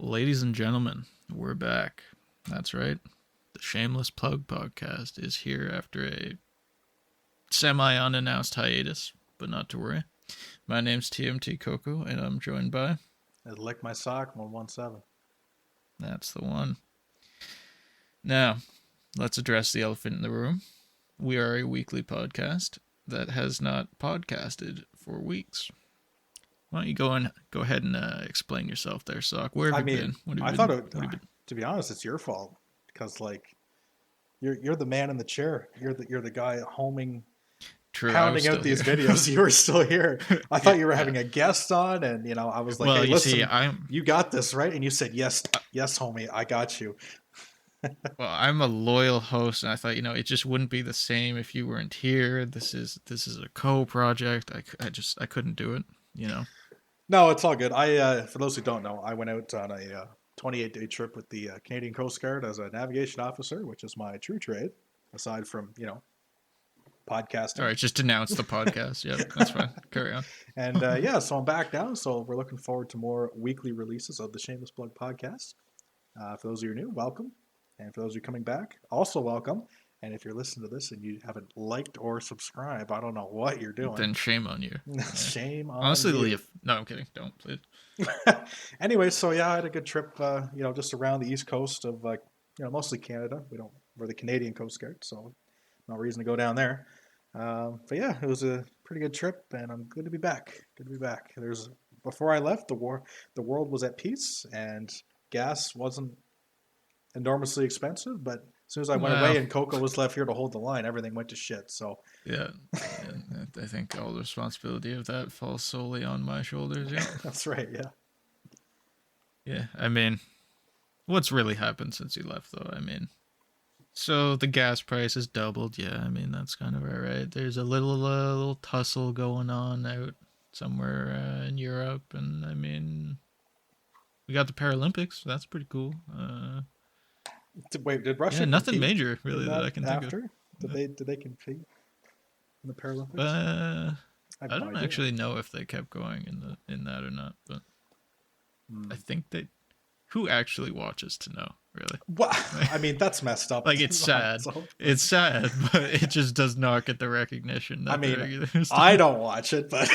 Ladies and gentlemen, we're back. That's right. The Shameless Plug podcast is here after a semi-unannounced hiatus, but not to worry. My name's TMT Coco, and I'm joined by... I'd lick my sock 117. That's the one. Now, let's address the elephant in the room. We are a weekly podcast that has not podcasted for weeks. Why don't you go ahead and explain yourself there, Sock? Where have you been? What have you been? To be honest, it's your fault because you're the man in the chair. You're the guy pounding out these videos. You were still here. I thought you were having a guest on, and I was like, well, hey, listen, see, you got this, right? And you said yes, homie, I got you. Well, I'm a loyal host, and I thought it just wouldn't be the same if you weren't here. This is a co-project. I couldn't do it. No, it's all good. For those who don't know, I went out on a 28-day trip with the Canadian Coast Guard as a navigation officer, which is my true trade, aside from, podcasting. All right, just announce the podcast. Yeah, that's fine. Carry on. And so I'm back now. So we're looking forward to more weekly releases of the Shameless Plug podcast. For those of you who are new, welcome. And for those of you coming back, also welcome. And if you're listening to this and you haven't liked or subscribed, I don't know what you're doing. Then shame on you. Shame on Honestly, you. leave. No, I'm kidding. Don't, please. Anyway, so I had a good trip, just around the east coast of, mostly Canada. We're the Canadian Coast Guard, so no reason to go down there. But yeah, it was a pretty good trip, and I'm good to be back. Before I left, the world was at peace, and gas wasn't enormously expensive, but as soon as I went away and Coco was left here to hold the line, everything went to shit. So yeah, I think all the responsibility of that falls solely on my shoulders. Yeah, that's right. Yeah. Yeah, I mean, what's really happened since you left, though? I mean, so the gas price has doubled. Yeah, I mean that's kind of right. There's a little tussle going on out somewhere in Europe, and I mean, we got the Paralympics. That's pretty cool. Wait, did Russia? Yeah, nothing major really that I can think of. Did they compete in the Paralympics? I don't actually know if they kept going in that or not, but I think they. Who actually watches to know, really? Well, I mean, that's messed up. It's sad. It's sad, but it just does not get the recognition. I mean, I don't watch it, but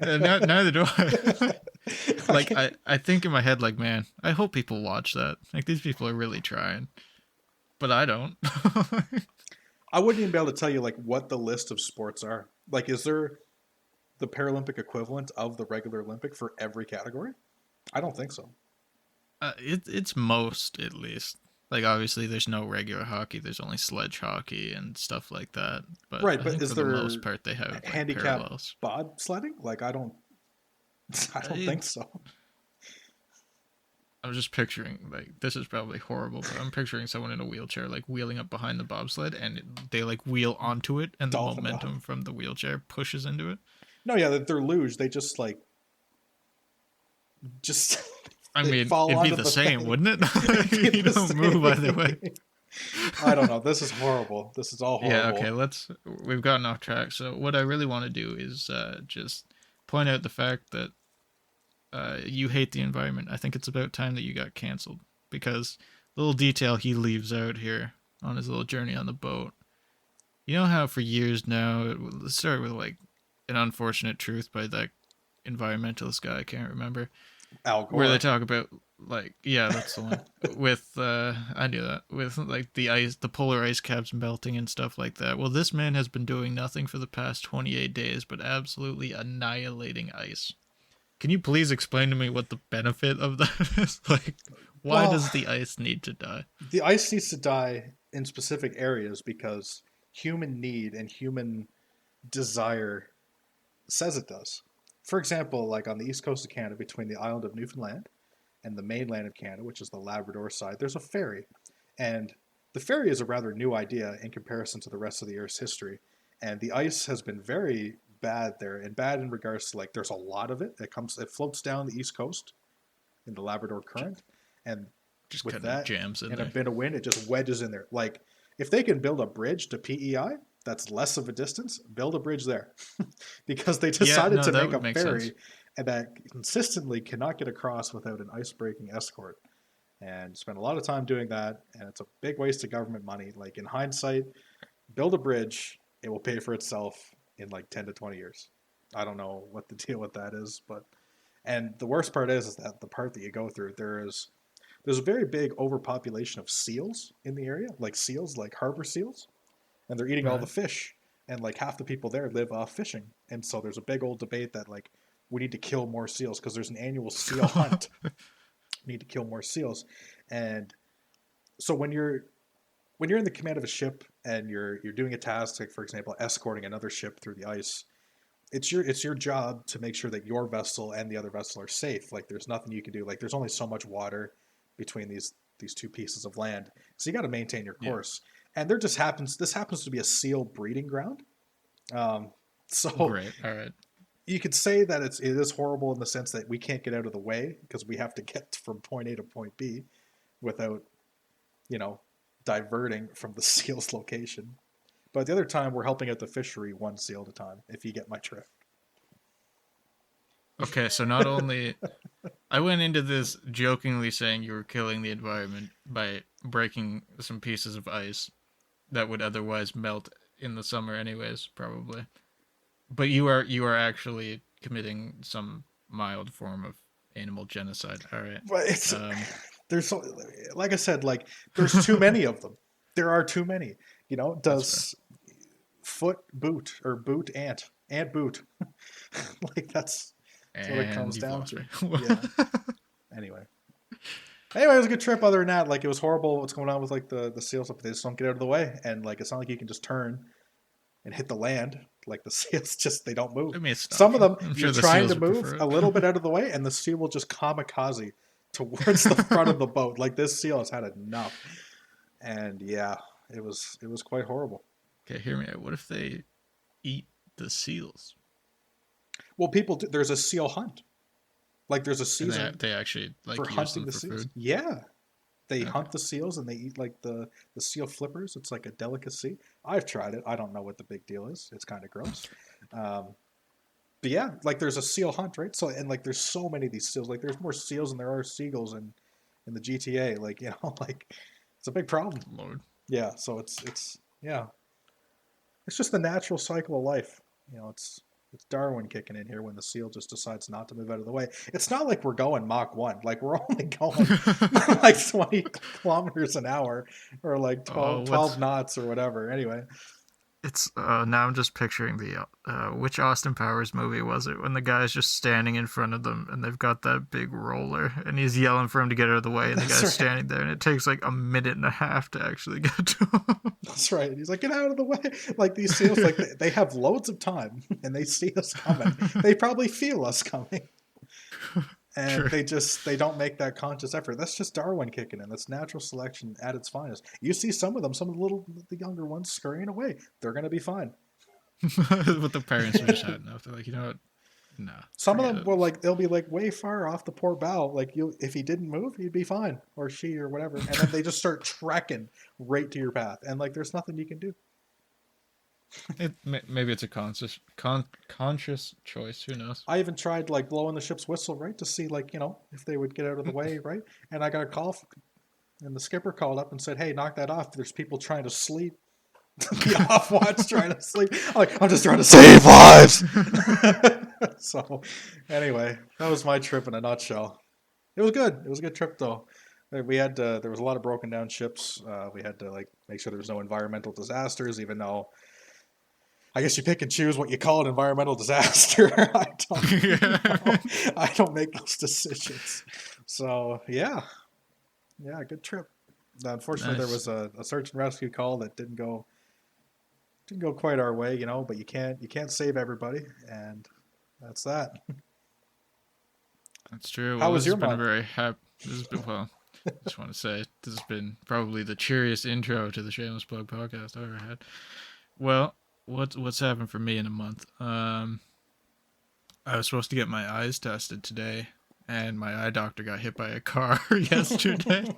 neither do I. I think in my head, man, I hope people watch that. These people are really trying, but I don't. I wouldn't even be able to tell you what the list of sports are. Is there the Paralympic equivalent of the regular Olympic for every category? I don't think so. It's most, at least. Obviously, there's no regular hockey. There's only sledge hockey and stuff like that. But right, I but think is for there the most part they have handicap parallels. bobsledding? I don't think so. I was just picturing, this is probably horrible, but I'm picturing someone in a wheelchair, wheeling up behind the bobsled, and they, wheel onto it, and the momentum from the wheelchair pushes into it. No, yeah, they're luge. They just I mean, it'd be the same, wouldn't it? You don't move either way. I don't know. This is horrible. This is all horrible. Yeah, okay, we've gotten off track. So what I really want to do is just point out the fact that you hate the environment. I think it's about time that you got canceled, because little detail he leaves out here on his little journey on the boat. You know how for years now, let's start with an unfortunate truth by that environmentalist guy, I can't remember. Al Gore. Where they talk about yeah, that's the one. With I knew that. With the ice, the polar ice caps melting and stuff like that. Well, this man has been doing nothing for the past 28 days but absolutely annihilating ice. Can you please explain to me what the benefit of that is? Why does the ice need to die? The ice needs to die in specific areas because human need and human desire says it does. For example, on the east coast of Canada, between the island of Newfoundland and the mainland of Canada, which is the Labrador side, there's a ferry. And the ferry is a rather new idea in comparison to the rest of the Earth's history. And the ice has been very bad there, and bad in regards to there's a lot of it. It floats down the east coast in the Labrador Current, and just with that jams in and there. A bit of wind, it just wedges in there. If they can build a bridge to PEI, that's less of a distance, build a bridge there. Because they decided to make a ferry, and that consistently cannot get across without an ice-breaking escort. And spend a lot of time doing that, and it's a big waste of government money. Like in hindsight, build a bridge, it will pay for itself in like 10 to 20 years. I don't know what the deal with that is, but and the worst part is that the part that you go through, there's a very big overpopulation of seals in the area, like seals, like harbor seals, and they're eating all the Right. fish, and like half the people there live off fishing, and so there's a big old debate that like we need to kill more seals because there's an annual seal hunt. We need to kill more seals, and so when you're in the command of a ship and you're doing a task, like for example, escorting another ship through the ice, it's your job to make sure that your vessel and the other vessel are safe. Like there's nothing you can do. Like there's only so much water between these two pieces of land, so you got to maintain your Yeah. course. And there just happens this happens to be a seal breeding ground. Um, so Great. All right. you could say that it is horrible in the sense that we can't get out of the way because we have to get from point A to point B without you know diverting from the seal's location. But the other time, we're helping out the fishery one seal at a time, if you get my drift. Okay, so not only I went into this jokingly saying you were killing the environment by breaking some pieces of ice that would otherwise melt in the summer anyways, probably. But you are actually committing some mild form of animal genocide. All right. But it's Um there's so, like I said, like there's too many of them. There are too many. that's fair. Does foot boot or boot ant boot? Like that's what it And comes you've down lost to. me. Yeah. Anyway. Anyway, it was a good trip. Other than that, like it was horrible. What's going on with like the seals up? They just don't get out of the way, and like it's not like you can just turn and hit the land. Like the seals just they don't move. I mean, it's an Some of option. them I'm you're sure the trying to seals would move prefer a it. little bit out of the way, and the seal will just kamikaze towards the front of the boat. Like this seal has had enough, and yeah, it was quite horrible. Okay, hear me out. What if they eat the seals? Well, there's a seal hunt. Like there's a And they season they actually for like use hunting them the for seals. food? Yeah, they Okay. hunt the seals and they eat like the seal flippers. It's like a delicacy. I've tried it. I don't know what the big deal is. It's kind of gross. Um, but yeah, like there's a seal hunt, right? So and like there's so many of these seals. Like there's more seals than there are seagulls in the GTA. Like like it's a big problem. Good lord. Yeah. So it's yeah, it's just the natural cycle of life. It's Darwin kicking in here when the seal just decides not to move out of the way. It's not like we're going Mach 1. Like we're only going like 20 kilometers an hour or like Oh, 12 what's knots or whatever. Anyway, it's now I'm just picturing the which Austin Powers movie was it when the guy's just standing in front of them and they've got that big roller and he's yelling for him to get out of the way and the that's guy's right. standing there and it takes like a minute and a half to actually get to him. That's right. He's like, get out of the way. Like these seals, like they have loads of time and they see us coming. They probably feel us coming. And True. they don't make that conscious effort. That's just Darwin kicking in. That's natural selection at its finest. You see some of them, some of the younger ones scurrying away. They're going to be fine. But the parents are just had enough. They're like, you know what? No, Some of forget them it. will like they'll be like way far off the port bow. Like you, if he didn't move, he'd be fine, or she, or whatever. And then they just start trekking right to your path, and like there's nothing you can do. Maybe it's a conscious choice. Who knows? I even tried like blowing the ship's whistle, right, to see like if they would get out of the way, right. And I got a call, and the skipper called up and said, "Hey, knock that off. There's people trying to sleep." The off watch trying to sleep. I'm just trying to save lives. So, anyway, that was my trip in a nutshell. It was good. It was a good trip though. We had there was a lot of broken down ships. We had to like make sure there was no environmental disasters, even though I guess you pick and choose what you call an environmental disaster. I don't know. I don't make those decisions. So yeah, good trip. Unfortunately, there Nice. was a search and rescue call that didn't go quite our way, but you can't save everybody, and that's that. That's true. How Well, this was has your been a month? very happy. This has been well. I just want to say this has been probably the cheeriest intro to the Shameless Plug podcast I've ever had. Well, what's happened for me in a month? I was supposed to get my eyes tested today, and my eye doctor got hit by a car yesterday.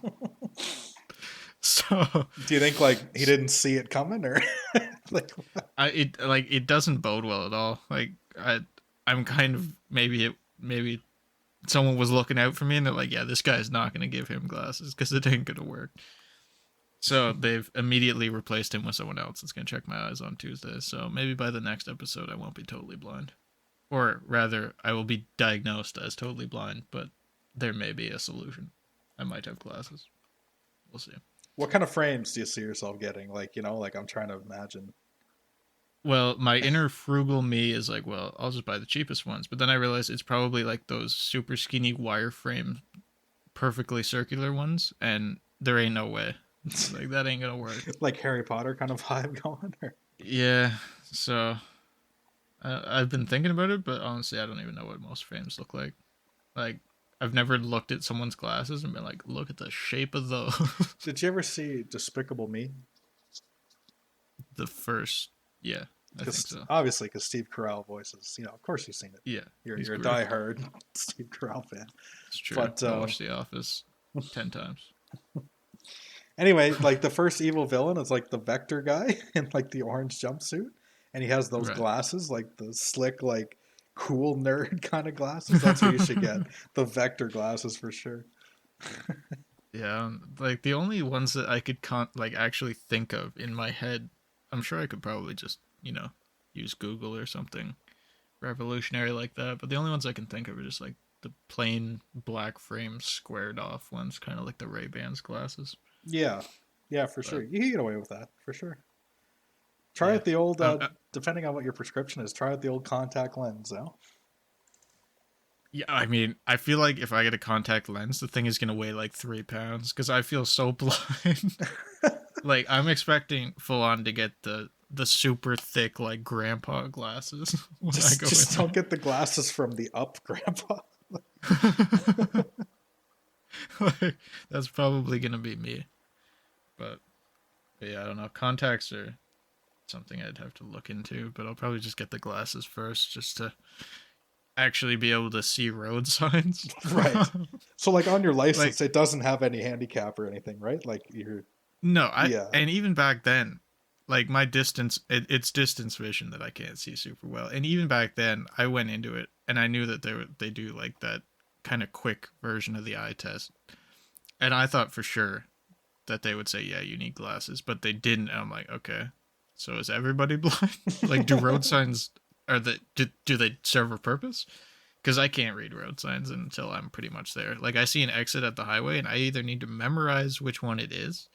So, Do you think like he didn't see it coming, or like it doesn't bode well at all. Like I'm kind of maybe it maybe someone was looking out for me and they're like, yeah, this guy's not going to give him glasses because it ain't going to work. So they've immediately replaced him with someone else that's going to check my eyes on Tuesday. So maybe by the next episode, I won't be totally blind. Or rather, I will be diagnosed as totally blind, but there may be a solution. I might have glasses. We'll see. What kind of frames do you see yourself getting? Like, like I'm trying to imagine. Well, my inner frugal me is like, well, I'll just buy the cheapest ones. But then I realized it's probably like those super skinny wireframe, perfectly circular ones, and there ain't no way. Like, that ain't gonna work. Like Harry Potter kind of vibe going? Or? Yeah, so I've been thinking about it, but honestly, I don't even know what most frames look like. Like, I've never looked at someone's glasses and been like, look at the shape of those. Did you ever see Despicable Me? The first, yeah, I think so. Obviously, because Steve Carell voices, of course you've seen it. Yeah, you're a diehard Steve Carell fan. It's true. But I watched The Office 10 times. Anyway, like the first evil villain is like the Vector guy in like the orange jumpsuit, and he has those glasses, like the slick, like cool nerd kind of glasses. That's what you should get. The Vector glasses for sure. Yeah, like the only ones that I could actually think of in my head, I'm sure I could probably just, use Google or something revolutionary like that. But the only ones I can think of are just like the plain black frame squared off ones, kind of like the Ray-Bans glasses. Yeah, for sure. You can get away with that for sure. Try out the old, depending on what your prescription is, try out the old contact lens now. Yeah, I mean, I feel like if I get a contact lens, the thing is going to weigh like 3 pounds because I feel so blind. Like, I'm expecting full on to get the super thick, like, grandpa glasses. Just don't get the glasses from the Up grandpa. Like, that's probably going to be me. But yeah, I don't know. Contacts are something I'd have to look into, but I'll probably just get the glasses first just to actually be able to see road signs. Right. So like on your license, it doesn't have any handicap or anything, right? Like you're... No, and even back then, like my distance, it's distance vision that I can't see super well. And even back then, I went into it and I knew that they do like that kind of quick version of the eye test. And I thought for sure that they would say, yeah, you need glasses, but they didn't. And I'm like, okay, so is everybody blind? Like, do road signs, do they serve a purpose? Because I can't read road signs until I'm pretty much there. Like, I see an exit at the highway and I either need to memorize which one it is,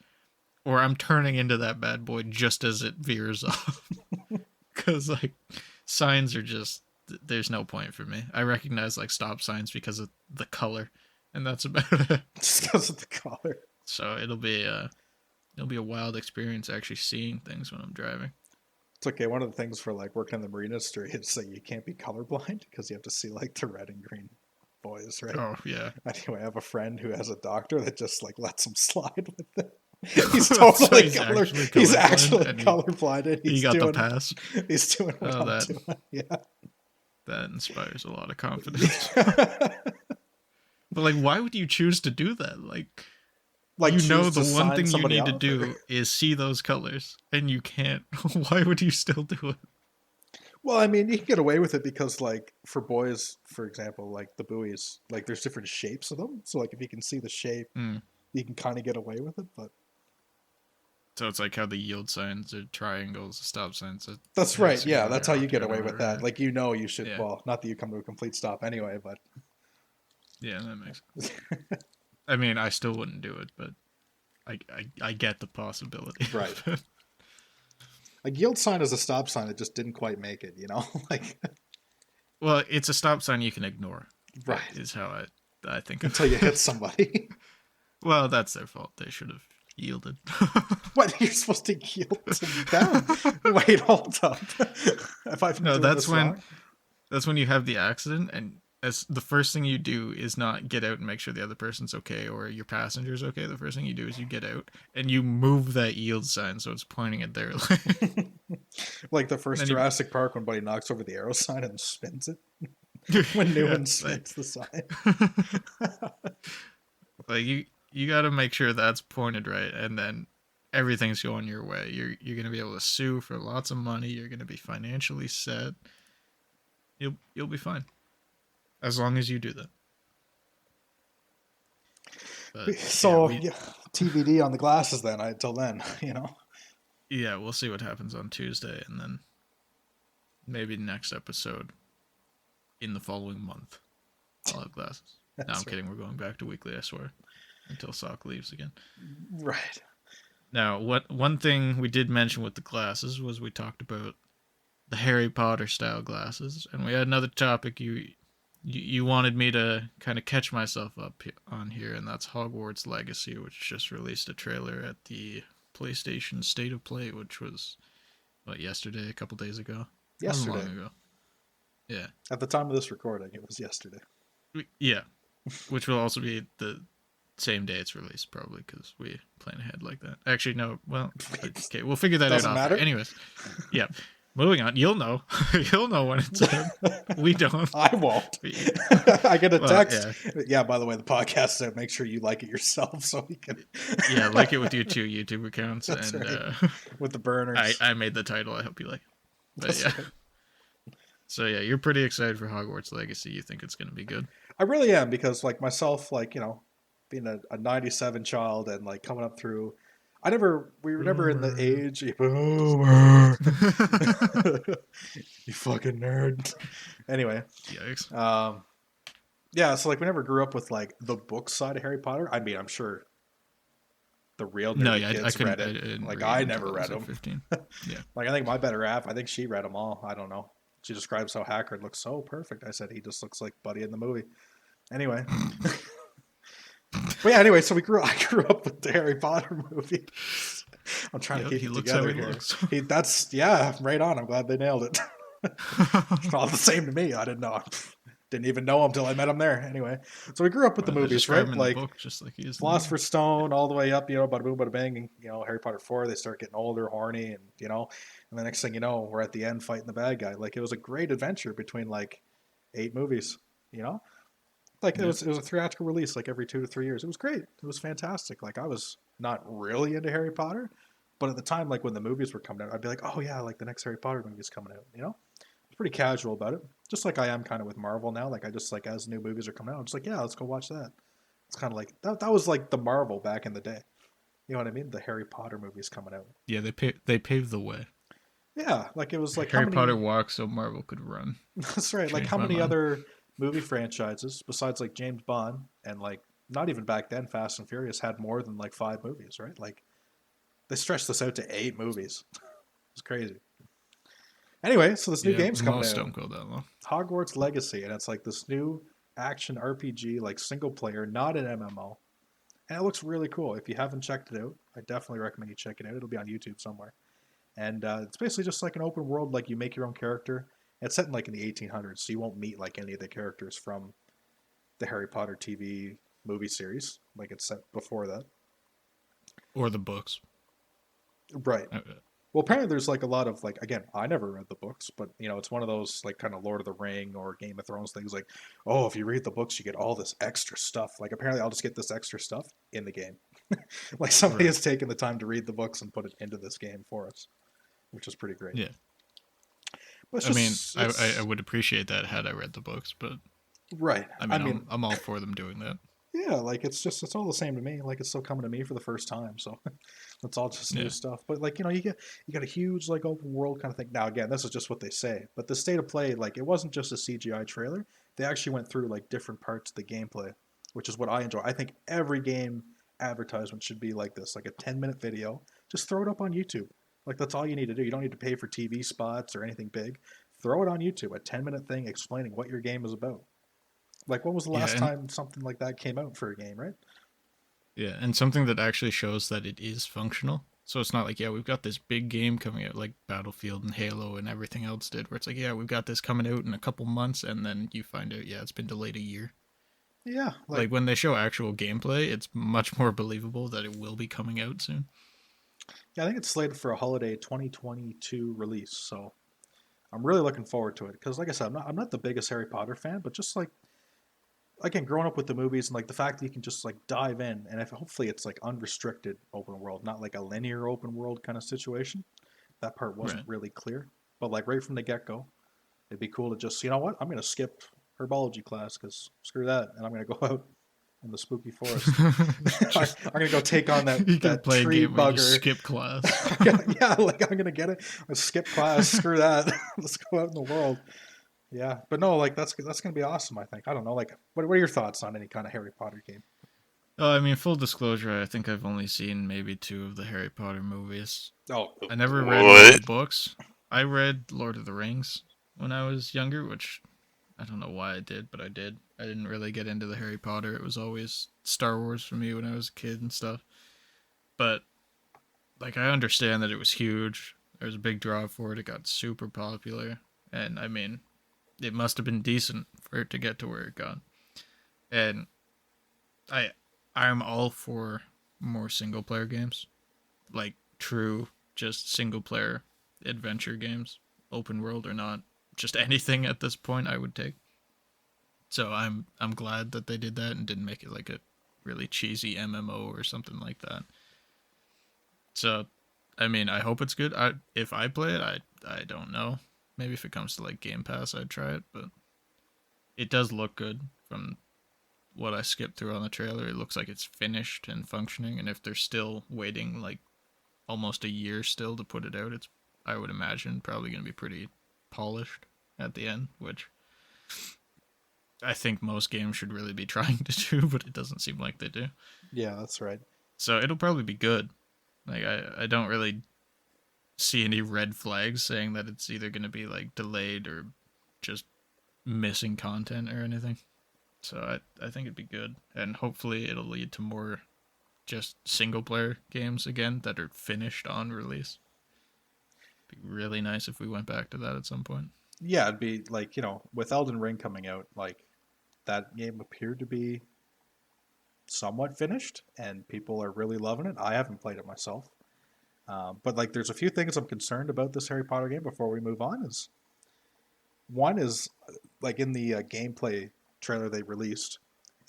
or I'm turning into that bad boy just as it veers off. Because, like, signs are just, there's no point for me. I recognize, like, stop signs because of the color, and that's about it. Just because of the color. So it'll be a wild experience actually seeing things when I'm driving. It's okay. One of the things for, like, working in the marine industry is that you can't be colorblind because you have to see, like, the red and green boys, right? Oh, yeah. Anyway, I have a friend who has a doctor that just, like, lets him slide with it. He's totally colorblind. He's actually colorblind. And he got the pass. He's doing what I'm doing. Yeah. That inspires a lot of confidence. But, like, why would you choose to do that? Like you know, the one thing you need to do is see those colors, and you can't. Why would you still do it? Well, I mean, you can get away with it because, like, for boys, for example, like the buoys, like there's different shapes of them. So, like, if you can see the shape, you can kind of get away with it. But so it's like how the yield signs are triangles, stop signs. That's right. Yeah, that's how you get away with that. Like, you should. Yeah. Well, not that you come to a complete stop anyway, but yeah, that makes sense. I mean, I still wouldn't do it, but I get the possibility. Right. A yield sign is a stop sign that just didn't quite make it, like. Well, it's a stop sign you can ignore. Right. Is how I think. Until you hit somebody. Well, that's their fault. They should have yielded. What? You're supposed to yield to them? Wait, hold up. That's when you have the accident, and as the first thing you do is not get out and make sure the other person's okay or your passenger's okay. The first thing you do is you get out and you move that yield sign so it's pointing at their lane. Like the first Jurassic Park when Buddy knocks over the arrow sign and spins it. When Newman spins the sign. Like you got to make sure that's pointed right, and then everything's going your way. You're going to be able to sue for lots of money. You're going to be financially set. You'll be fine. as long as you do that. But yeah, So yeah, TBD on the glasses then. Until then, we'll see what happens on Tuesday, and then maybe next episode in the following month, I'll have glasses. No, I'm kidding. We're going back to weekly, I swear, until Sock leaves again. Right. Now, one thing we did mention with the glasses was we talked about the Harry Potter style glasses, and we had another topic you wanted me to kind of catch myself up on here, and that's Hogwarts Legacy, which just released a trailer at the PlayStation State of Play, which was yesterday, a couple days ago. Yesterday. Wasn't long ago. Yeah. At the time of this recording, it was yesterday. Yeah, which will also be the same day it's released, probably, because we plan ahead like that. Actually, no. Well, okay, we'll figure that Doesn't out. matter. Anyways, yeah. Moving on. You'll know. You'll know when it's out. We don't. I won't. I get a text. Yeah. By the way, the podcast out. Make sure you like it yourself so we can. Yeah, like it with your 2 YouTube accounts. That's and right. With the burners. I made the title. I hope you like it. But That's yeah. Right. So yeah, you're pretty excited for Hogwarts Legacy. You think it's going to be good? I really am, because like myself, like, being a 97 child and like coming up through, we were never in the age, boomer. You fucking nerd. Anyway. Yikes. Yeah, so like we never grew up with like the book side of Harry Potter. I mean, I'm sure the real kids read it. I never read them. 15. Yeah. Like I think my better half, I think she read them all. I don't know. She describes how Hagrid looks so perfect. I said he just looks like Buddy in the movie. Anyway. But yeah, anyway, so I grew up with the Harry Potter movie. I'm trying to keep it together here. That's right on. I'm glad they nailed it. It's all the same to me. I didn't know. Didn't even know him till I met him there. Anyway, so we grew up with the movies, right? Like book, just like he is Philosopher's Stone, all the way up, bada boom, bada bang. And, Harry Potter 4, they start getting older, horny, and and the next thing you know, we're at the end fighting the bad guy. Like it was a great adventure between like 8 movies. Like it was a theatrical release like every 2 to 3 years. It was great. It was fantastic. Like I was not really into Harry Potter, but at the time, like when the movies were coming out, I'd be like, oh yeah, like the next Harry Potter movie's coming out. I was pretty casual about it, just like I am kind of with Marvel now. Like I just like as new movies are coming out, I'm just like, yeah, let's go watch that. It's kind of like that was like the Marvel back in the day. You know what I mean? The Harry Potter movies coming out. Yeah, they paved the way. Yeah, like it was like Harry Potter walked so Marvel could run. That's right. Like how many other movie franchises besides like James Bond and like not even back then Fast and Furious had more than like 5 movies, right? Like they stretched this out to 8 movies. It's crazy. Anyway, so this new game's coming out. Most don't go that long. Hogwarts Legacy, and it's like this new action RPG, like single player, not an MMO. And it looks really cool. If you haven't checked it out, I definitely recommend you check it out. It'll be on YouTube somewhere. And it's basically just like an open world, like you make your own character. It's set in like in the 1800s, so you won't meet like any of the characters from the Harry Potter TV movie series. Like it's set before that. Or the books. Right. Well, apparently there's like a lot of like, again, I never read the books, but it's one of those like kind of Lord of the Ring or Game of Thrones things like, oh, if you read the books, you get all this extra stuff. Like apparently I'll just get this extra stuff in the game. Like somebody has taken the time to read the books and put it into this game for us, which is pretty great. Yeah. But I would appreciate that had I read the books, but right. I mean, I'm all for them doing that. Yeah, like it's all the same to me. Like it's still coming to me for the first time, so it's all just new stuff. But like you got a huge like open world kind of thing. Now again, this is just what they say, but the state of play, like it wasn't just a CGI trailer. They actually went through like different parts of the gameplay, which is what I enjoy. I think every game advertisement should be like this, like a 10-minute video. Just throw it up on YouTube. Like that's all you need to do. You don't need to pay for TV spots or anything big. Throw it on YouTube, a 10-minute thing explaining what your game is about. Like, when was the last time something like that came out for a game, right? Yeah, and something that actually shows that it is functional. So it's not like, we've got this big game coming out, like Battlefield and Halo and everything else did, where it's like, we've got this coming out in a couple months, and then you find out, it's been delayed a year. Yeah. Like when they show actual gameplay, it's much more believable that it will be coming out soon. Yeah, I think it's slated for a holiday 2022 release, so I'm really looking forward to it. Because, like I said, I'm not the biggest Harry Potter fan, but just like, again, growing up with the movies and like the fact that you can just like dive in, and hopefully it's like unrestricted open world, not like a linear open world kind of situation. That part wasn't really clear, but like right from the get go, it'd be cool to just, you know what, I'm gonna skip herbology class because screw that, and I'm gonna go out in the spooky forest. I'm Just gonna go take on you can that play a tree game where you just bugger. skip class. Yeah, like I'm gonna get it. I skip class. Screw that. Let's go out in the world. Yeah, but no, like that's gonna be awesome. I think. I don't know. Like, what are your thoughts on any kind of Harry Potter game? Oh, I mean, full disclosure, I think I've only seen maybe two of the Harry Potter movies. Oh, I never read all the What? books. I read Lord of the Rings when I was younger, which I don't know why I did, but I did. I didn't really get into the Harry Potter. It was always Star Wars for me when I was a kid and stuff. But like I understand that it was huge. There was a big draw for it. It got super popular. And I mean, it must have been decent for it to get to where it got. And I I'm all for more single player games. Like true just single player adventure games, open world or not. Just anything at this point I would take. So I'm glad that they did that and didn't make it like a really cheesy MMO or something like that. So I mean, I hope it's good. If I play it, I don't know. Maybe if it comes to like Game Pass, I'd try it, but it does look good from what I skipped through on the trailer. It looks like it's finished and functioning, and if they're still waiting like almost a year still to put it out, it's I would imagine probably going to be pretty polished at the end, which I think most games should really be trying to do, but it doesn't seem like they do. yeah, that's right. So it'll probably be good. Like I don't really see any red flags saying that it's either going to be like delayed or just missing content or anything. So I think it'd be good, and hopefully it'll lead to more just single player games again that are finished on release. Be really nice if we went back to that at some point. Yeah, it'd be like with Elden Ring coming out, like that game appeared to be somewhat finished, and people are really loving it. I haven't played it myself, but like, there's a few things I'm concerned about this Harry Potter game before we move on. Is one is like in the gameplay trailer they released,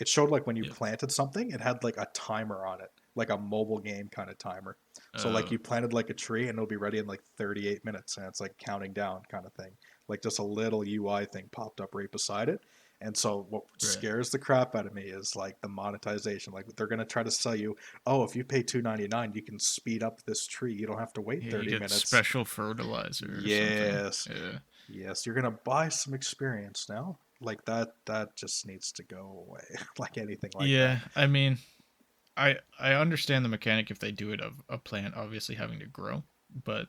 it showed like when you Yep. planted something, it had like a timer on it, like a mobile game kind of timer. So like Uh, you planted like a tree and it'll be ready in like 38 minutes, and it's like counting down kind of thing. Like just a little UI thing popped up right beside it. And so what right. scares the crap out of me is like the monetization. Like they're gonna try to sell you, oh, if you pay $2.99, you can speed up this tree. You don't have to wait Yeah, you 30 get minutes. special fertilizer or something. Yes. Yeah. Yes, you're gonna buy some experience now. Like that just needs to go away. Like anything like that. Yeah, I mean, I understand the mechanic if they do it of a plant obviously having to grow, but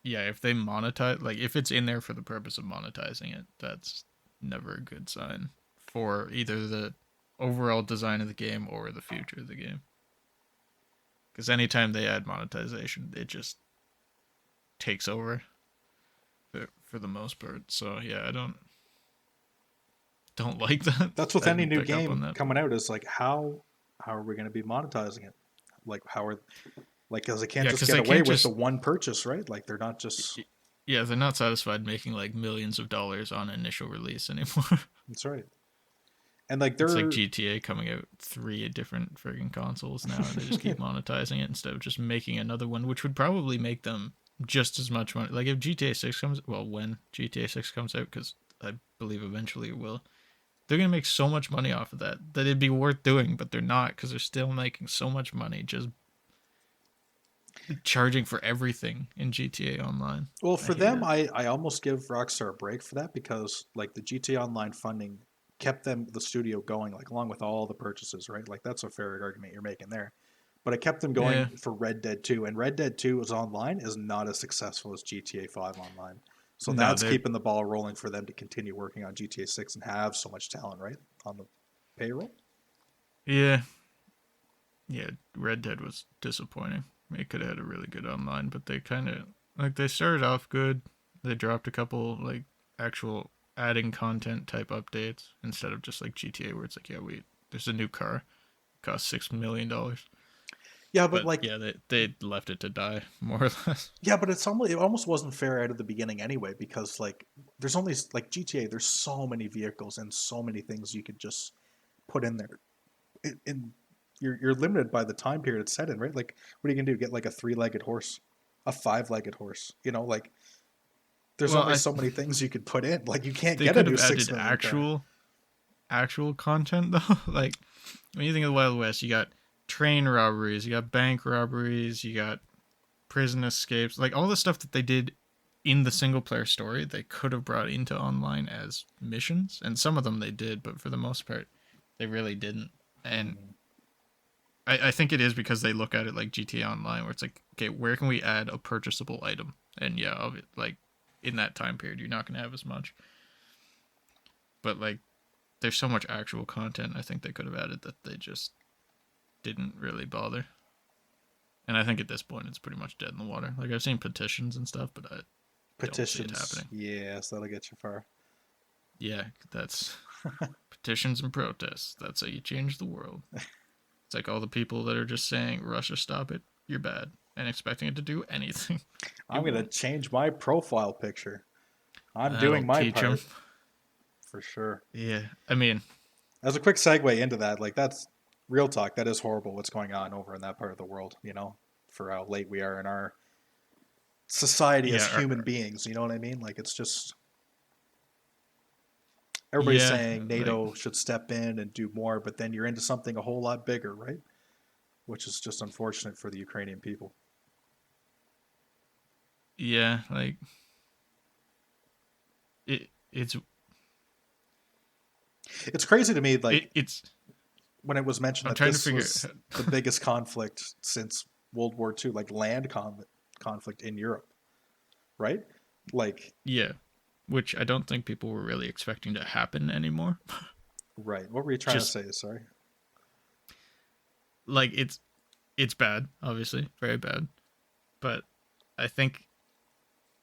yeah, if they monetize, like if it's in there for the purpose of monetizing it, that's never a good sign for either the overall design of the game or the future of the game. Because anytime they add monetization, it just takes over for the most part. So yeah, I don't like that. That's with I any didn't new pick up on game that. coming out, is like how are we gonna be monetizing it? Like how are like, because they can't Yeah, just because get they away can't with the just one purchase, right? Like they're not just yeah, they're not satisfied making like millions of dollars on initial release anymore. that's right. And like It's like they're GTA coming out 3 different friggin' consoles now, and they just keep monetizing it instead of just making another one, which would probably make them just as much money. Like if GTA 6 comes, well, when GTA 6 comes out, because I believe eventually it will, they're gonna make so much money off of that that it'd be worth doing, but they're not because they're still making so much money just charging for everything in GTA Online. well, I for hate them, it. I almost give Rockstar a break for that, because like the GTA Online funding kept the studio going, like along with all the purchases, right? Like that's a fair argument you're making there. But it kept them Yeah, going for Red Dead 2, and Red Dead 2 is online is not as successful as GTA 5 online. So no, that's they're keeping the ball rolling for them to continue working on GTA 6 and have so much talent, right? On the payroll. yeah, yeah. Red Dead was disappointing. It could have had a really good online, but they kind of like they started off good. They dropped a couple like actual adding content type updates instead of just like GTA where it's like, yeah, wait, there's a new car, it costs $6 million. Yeah, but But like yeah, they left it to die more or less. yeah, but it almost wasn't fair out of the beginning anyway, because like there's only like GTA, there's so many vehicles and so many things you could just put in there. In you're limited by the time period it's set in, right? Like what are you gonna do? Get like a three-legged horse, a five-legged horse? Like there's Well, only so many things you could put in. Like you can't they get a could new have six added million car. actual actual content though. Like when you think of the Wild West, you got train robberies, you got bank robberies, you got prison escapes, like all the stuff that they did in the single player story they could have brought into online as missions, and some of them they did, but for the most part they really didn't. And Mm. I think it is because they look at it like GTA Online, where it's like, okay, where can we add a purchasable item? And yeah, like in that time period, you're not going to have as much. But like, there's so much actual content I think they could have added that they just didn't really bother. And I think at this point, it's pretty much dead in the water. Like I've seen petitions and stuff, but I don't see it Petitions, happening. yes, that'll get you far. Yeah, that's petitions and protests. That's how you change the world. It's like all the people that are just saying, Russia, stop it, you're bad, and expecting it to do anything. It I'm gonna won't. change my profile picture. I'm That'll doing my teach them. part for sure. Yeah, I mean, As a quick segue into that, like that's real talk. That is horrible what's going on over in that part of the world, for how late we are in our society as yeah, human beings. You know what I mean? Like it's just everybody's yeah, saying like NATO should step in and do more, but then you're into something a whole lot bigger, right? Which is just unfortunate for the Ukrainian people. yeah, like it's It's crazy to me, like it's. when it was mentioned I'm that trying to this figure. was the biggest conflict since World War II, like conflict in Europe, right? Like, Yeah, which I don't think people were really expecting to happen anymore. right. What were you trying to Just say? Sorry. like it's bad, obviously, very bad. But I think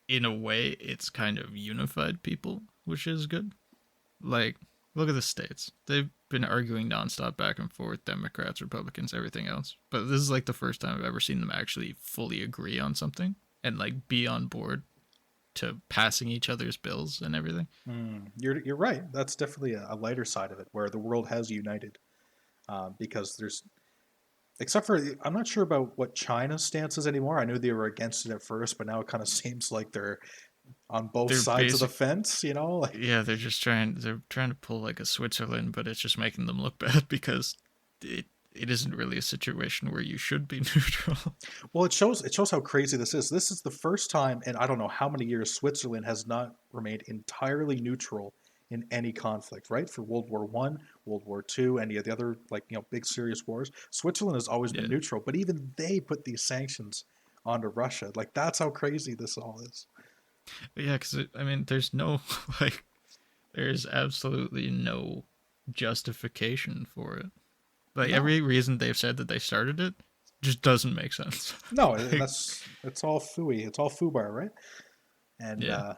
in a way it's kind of unified people, which is good. Like, look at the states. They've been arguing nonstop back and forth, Democrats, Republicans, everything else. But this is like the first time I've ever seen them actually fully agree on something and like be on board to passing each other's bills and everything. You're right. That's definitely a lighter side of it, where the world has united. Because there's, except for, I'm not sure about what China's stance is anymore. I knew they were against it at first, but now it kind of seems like they're on both They're sides of the basic fence. Like, Yeah, they're trying to pull like a Switzerland, but it's just making them look bad because it isn't really a situation where you should be neutral. well, it shows how crazy this is. This is the first time in I don't know how many years Switzerland has not remained entirely neutral in any conflict. Right, for World War I, World War II, any of the other like big serious wars, Switzerland has always been Yeah. neutral. But even they put these sanctions onto Russia. Like that's how crazy this all is. But yeah, cuz I mean there's no like there's absolutely no justification for it. Like No, every reason they've said that they started it just doesn't make sense. no, Like that's it's all fooey. It's all foobar, right? And yeah.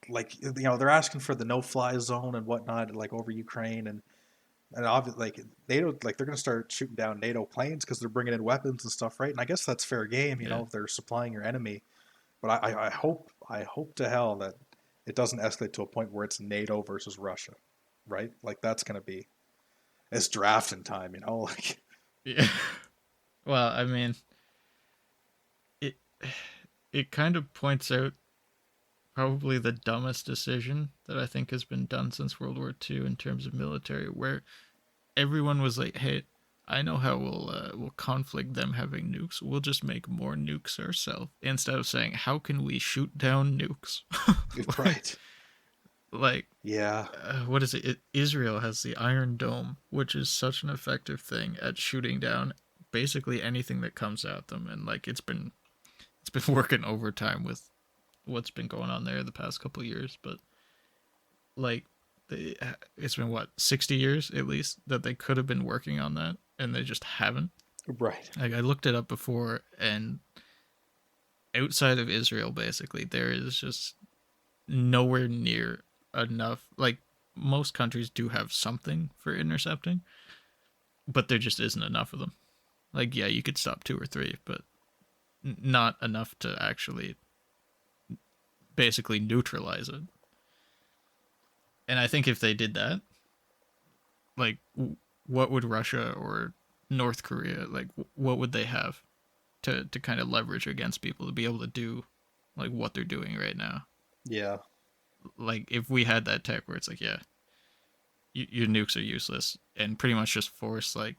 like they're asking for the no-fly zone and whatnot, like over Ukraine, and obviously like NATO, like they're going to start shooting down NATO planes because they're bringing in weapons and stuff, right? And I guess that's fair game, Yeah. if they're supplying your enemy. But I hope to hell that it doesn't escalate to a point where it's NATO versus Russia, right? Like that's going to be it's drafting time, like Yeah. Well, I mean, it it kind of points out probably the dumbest decision that I think has been done since World War II in terms of military, where everyone was like, "Hey, I know how we'll conflict them having nukes. We'll just make more nukes ourselves." Instead of saying, "How can we shoot down nukes?" like, right. like Yeah, what is it? Israel has the Iron Dome, which is such an effective thing at shooting down basically anything that comes at them, and like it's been working overtime with what's been going on there the past couple of years, but like it's been what 60 years at least that they could have been working on that and they just haven't. right. Like I looked it up before, and outside of Israel basically there is just nowhere near enough. Like most countries do have something for intercepting, but there just isn't enough of them. Like yeah, you could stop two or three, but not enough to actually basically neutralize it. And I think if they did that, like what would Russia or North Korea, like what would they have to kind of leverage against people to be able to do like what they're doing right now? Yeah. Like if we had that tech where it's like, yeah, your nukes are useless, and pretty much just force like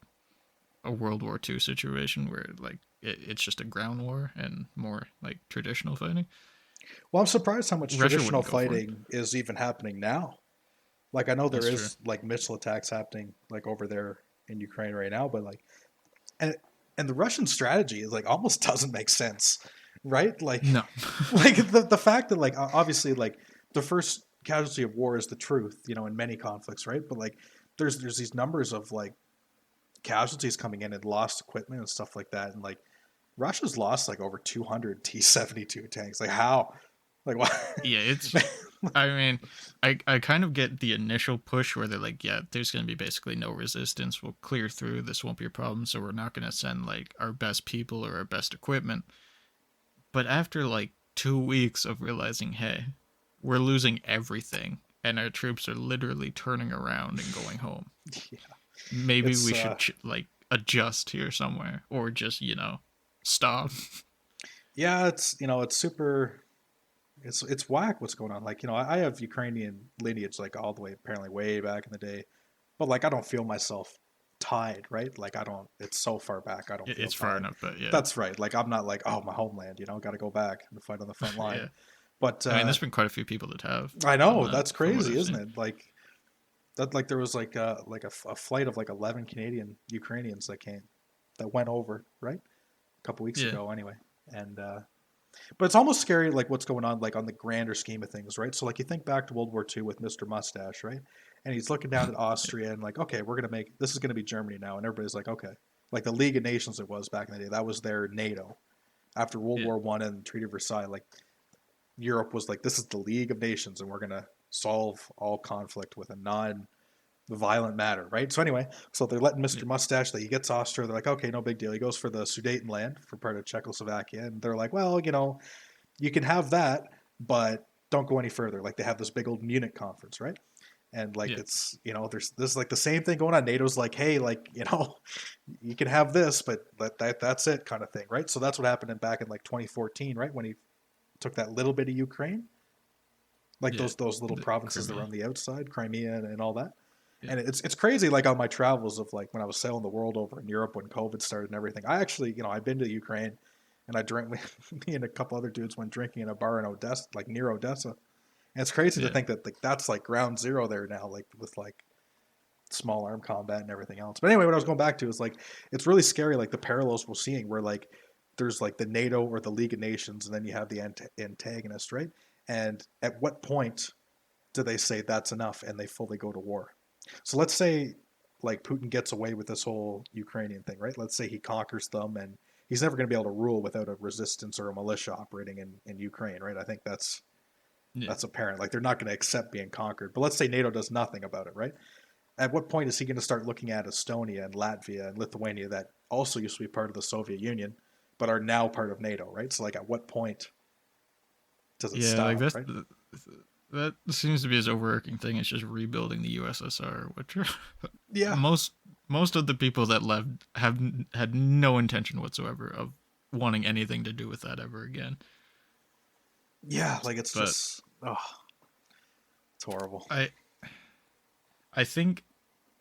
a World War II situation where like it's just a ground war and more like traditional fighting. Well, I'm surprised how much Russia traditional wouldn't go for it. fighting is even happening now. Like I know there That's true. is like missile attacks happening like over there in Ukraine right now, but like and and the Russian strategy is like almost doesn't make sense, right? Like No. like the fact that like obviously like the first casualty of war is the truth, you know, in many conflicts, right? But like there's these numbers of like casualties coming in and lost equipment and stuff like that, and like Russia's lost like over 200 T-72 tanks. Like how? Like what? Yeah, it's. I mean, I kind of get the initial push where they're like, yeah, there's going to be basically no resistance. We'll clear through. This won't be a problem. So we're not going to send like our best people or our best equipment. But after like 2 weeks of realizing, hey, we're losing everything and our troops are literally turning around and going home, Yeah, maybe it's we should like adjust here somewhere or just, stop. yeah, it's you know it's super. It's whack what's going on. Like you know I have Ukrainian lineage like all the way apparently way back in the day, but like I don't feel myself tied, right? Like I don't. It's so far back I don't feel It's far tied. enough, but yeah. That's right. Like I'm not like oh my homeland, you know, got to go back and fight on the front line. Yeah. But I mean, there's been quite a few people that have I from know the that's from what crazy, I've isn't seen. it? Like there was like a flight of like 11 Canadian Ukrainians that came that went over right a couple weeks Yeah. ago anyway, and but it's almost scary like what's going on like on the grander scheme of things, right? So like you think back to World War II with Mr. Mustache, right? And he's looking down at Austria and like, okay, we're gonna make this is gonna be Germany now, and everybody's like, okay, like the League of Nations it was back in the day, that was their NATO after World Yeah. War One and Treaty of Versailles, like Europe was like, this is the League of Nations, and we're gonna solve all conflict with a non-violent matter, right? So anyway, so they're letting Yeah. Mr. Mustache that he gets Austria. They're like, okay, no big deal. He goes for the Sudetenland for part of Czechoslovakia, and they're like, well, you know, you can have that, but don't go any further. Like they have this big old Munich conference, right? And like Yeah. it's you know there's this like the same thing going on. NATO's like, hey, like you know, you can have this, but that's it, kind of thing, right? So that's what happened back in like 2014, right? When he took that little bit of Ukraine, like Yeah. those little The provinces that were Crimea. on the outside, Crimea and all that. Yeah. And it's crazy. Like on my travels of like when I was sailing the world over in Europe when COVID started and everything. I actually you know I've been to Ukraine, and I drank. Me and a couple other dudes went drinking in a bar in Odessa, like near Odessa. And it's crazy to Yeah. think that like that's like ground zero there now, like with like small arm combat and everything else. But anyway, what I was going back to is like it's really scary, like the parallels we're seeing where like there's like the NATO or the League of Nations, and then you have the antagonist, right? And at what point do they say that's enough and they fully go to war? So let's say like Putin gets away with this whole Ukrainian thing, right? Let's say he conquers them and he's never going to be able to rule without a resistance or a militia operating in Ukraine, right? I think Yeah. that's apparent. Like they're not going to accept being conquered. But let's say NATO does nothing about it, right? At what point is he going to start looking at Estonia and Latvia and Lithuania that also used to be part of the Soviet Union, but are now part of NATO, right? So like at what point does it Yeah. Like stop, that's right? that seems to be his overarching thing. It's just rebuilding the USSR, which Yeah, most most of the people that left have had no intention whatsoever of wanting anything to do with that ever again. yeah. Like it's But just oh, it's horrible. I I think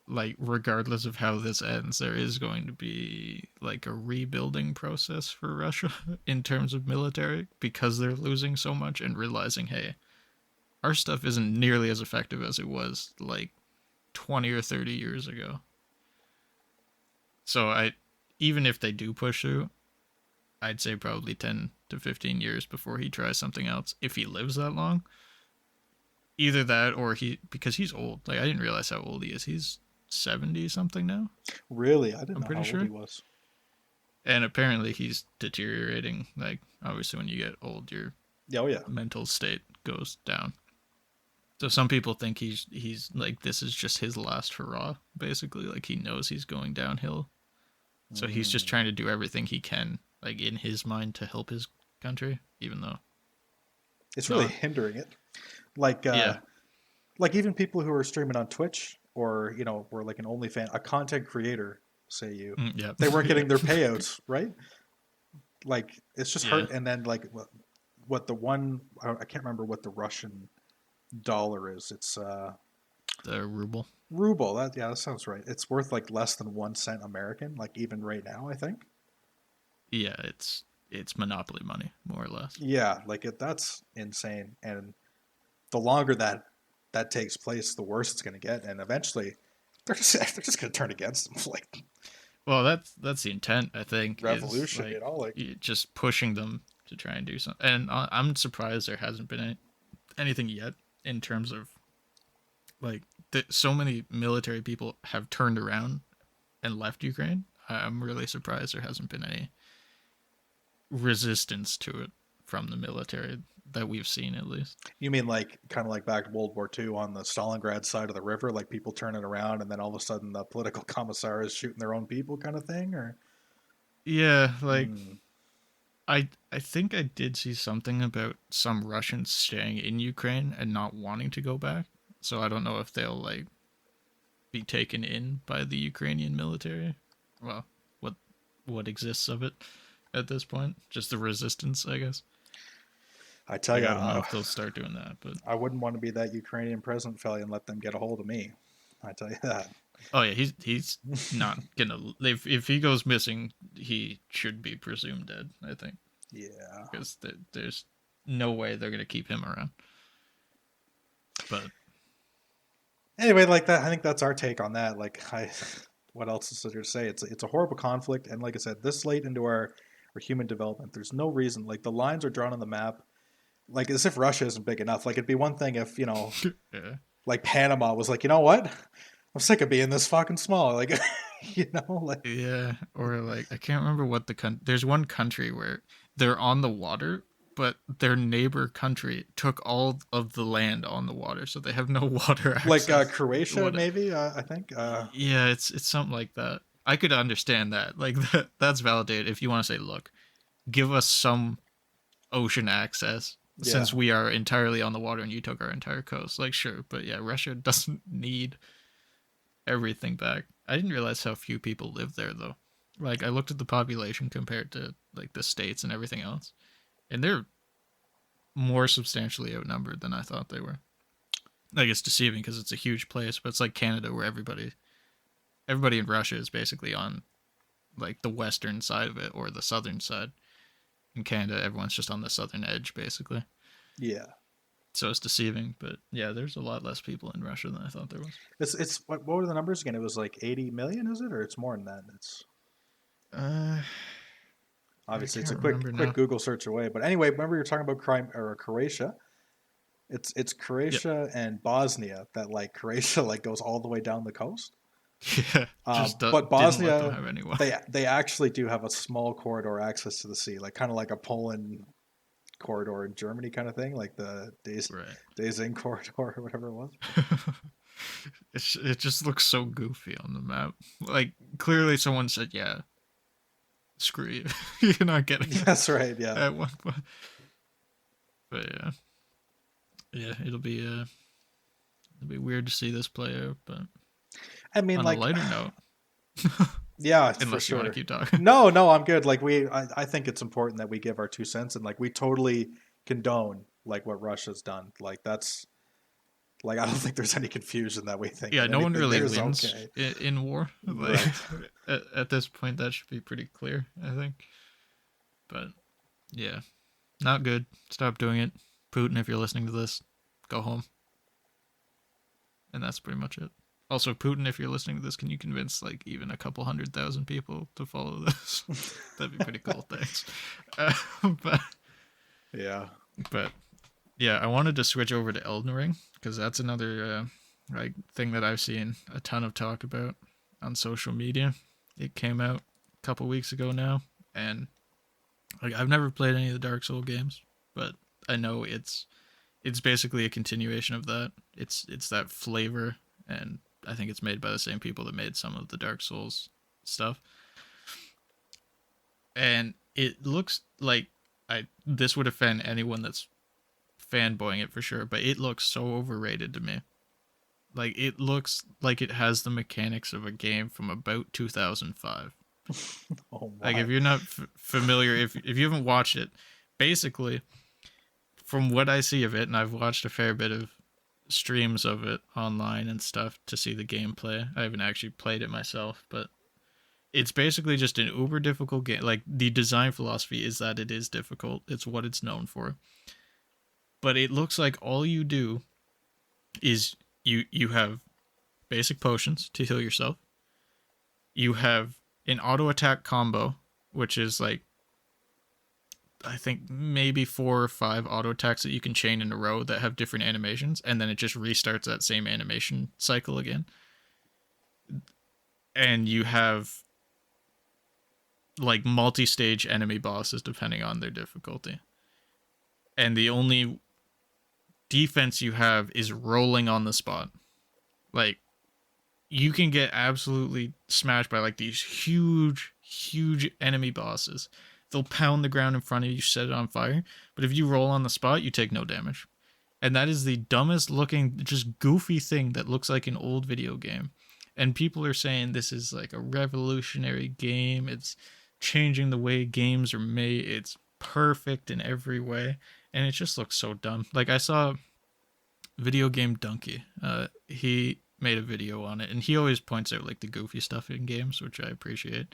like regardless of how this ends, there is going to be like a rebuilding process for Russia in terms of military because they're losing so much and realizing, hey, our stuff isn't nearly as effective as it was like 20 or 30 years ago. So I even if they do push through, I'd say probably 10 to 15 years before he tries something else if he lives that long. Either that or he because he's old. Like I didn't realize how old he is. He's 70 something now, Really, I didn't I'm know how pretty old he sure. was. And apparently he's deteriorating. Like obviously when you get old your Yeah, oh yeah. mental state goes down. So some people think he's like this is just his last hurrah basically, like he knows he's going downhill. So he's just Mm. trying to do everything he can like in his mind to help his country even though It's it's really not. hindering it. Like Yeah. like even people who are streaming on Twitch or you know were like an OnlyFan, a content creator, say you, Yeah. they weren't getting their Yeah. payouts, right? Like it's just Yeah. hurt. And then like what the one I can't remember what the Russian dollar is. It's The ruble. Ruble. That sounds right. It's worth like less than 1 cent American, like even right now, I think. Yeah, it's monopoly money, more or less. Yeah, like that's insane. And the longer that takes place, the worse it's going to get, and eventually they're just going to turn against them, like Well, that's the intent, I think, is revolution, like like just pushing them to try and do something. And I'm surprised there hasn't been anything yet in terms of like so many military people have turned around and left Ukraine. I'm really surprised there hasn't been any resistance to it from the military that we've seen, at least. you mean like kind of like back to World War II on the Stalingrad side of the river, like people turning around and then all of a sudden the political commissar is shooting their own people, kind of thing, or Yeah, like hmm. I think I did see something about some Russians staying in Ukraine and not wanting to go back. So I don't know if they'll like be taken in by the Ukrainian military. Well, what what exists of it at this point? Just the resistance, I guess. I tell Like you, I don't know if they'll start doing that, but I wouldn't want to be that Ukrainian president fella and let them get a hold of me. I tell you that. oh yeah, he's not gonna if he goes missing, he should be presumed dead. I think Yeah. because there's no way they're gonna keep him around. But Anyway, like that, I think that's our take on that. What else is there to say? It's a horrible conflict, and like I said, this late into our human development, there's no reason. Like the lines are drawn on the map, like as if Russia isn't big enough. Like it'd be one thing if yeah, like Panama was like, you know what, I'm sick of being this fucking small. Like, like yeah, or like I can't remember what there's one country where they're on the water, but their neighbor country took all of the land on the water, so they have no water access. Croatia, What? maybe. I think. Yeah, it's something like that. I could understand that. Like that's validated if you want to say, look, give us some ocean access Yeah. since we are entirely on the water and you took our entire coast. Like sure, but yeah, Russia doesn't need everything back. I didn't realize how few people live there though. Like I looked at the population compared to like the states and everything else, and they're more substantially outnumbered than I thought they were. Like it's deceiving because it's a huge place, but it's like Canada where everybody in Russia is basically on like the western side of it or the southern side. In Canada, everyone's just on the southern edge basically. Yeah. So it's deceiving, but yeah, there's a lot less people in Russia than I thought there was. It's what were the numbers again? It was like 80 million, is it, or it's more than that? It's Uh, I obviously it's a can't quick remember quick now. Google search away. But anyway, remember you're talking about crime or Croatia. It's Yep. Croatia and Bosnia that like Croatia like goes all the way down the coast. Yeah, just But didn't let them Bosnia, have anyone. they actually do have a small corridor access to the sea, like kind of like a Poland corridor in Germany kind of thing, like the Right. Days In corridor or whatever it was. It just looks so goofy on the map. Like clearly someone said, "Yeah, screw you, you're not getting it." That's right. Yeah. At one point, but yeah, yeah, it'll be weird to see this play out. But I mean, on a like, lighter note, yeah, for unless you want to sure. keep talking, No, I'm good. Like I think it's important that we give our 2 cents and like we totally condone like what Russia's done. Like that's like I don't think there's any confusion that we think yeah, that no one anything really there is wins okay. in war. Like Right. at this point, that should be pretty clear, I think. But yeah, not good. Stop doing it, Putin. If you're listening to this, go home. And that's pretty much it. Also, Putin, if you're listening to this, can you convince like even a couple 100,000 people to follow this? That'd be pretty cool. Thanks. Uh, but Yeah. but yeah, I wanted to switch over to Elden Ring because that's another like thing that I've seen a ton of talk about on social media. It came out a couple weeks ago now, and like I've never played any of the Dark Soul games, but I know it's basically a continuation of that. It's that flavor, and I think it's made by the same people that made some of the Dark Souls stuff. And it looks like I this would offend anyone that's fanboying it for sure, but it looks so overrated to me. Like it looks like it has the mechanics of a game from about 2005. Oh Like if my. you're not familiar, if you haven't watched it, basically from what I see of it, and I've watched a fair bit of streams of it online and stuff to see the gameplay. I haven't actually played it myself, but it's basically just an uber difficult game. Like, the design philosophy is that it is difficult. It's what it's known for. But it looks like all you do is you have basic potions to heal yourself. You have an auto attack combo, which is like, I think maybe 4 or 5 auto attacks that you can chain in a row that have different animations, and then it just restarts that same animation cycle again. And you have like multi-stage enemy bosses depending on their difficulty. And the only defense you have is rolling on the spot. Like, you can get absolutely smashed by like these huge enemy bosses. They'll pound the ground in front of you, set it on fire. But if you roll on the spot, you take no damage. And that is the dumbest looking, just goofy thing that looks like an old video game. And people are saying this is like a revolutionary game. It's changing the way games are made. It's perfect in every way. And it just looks so dumb. Like, I saw Video Game Donkey. He made a video on it, and he always points out like the goofy stuff in games, which I appreciate.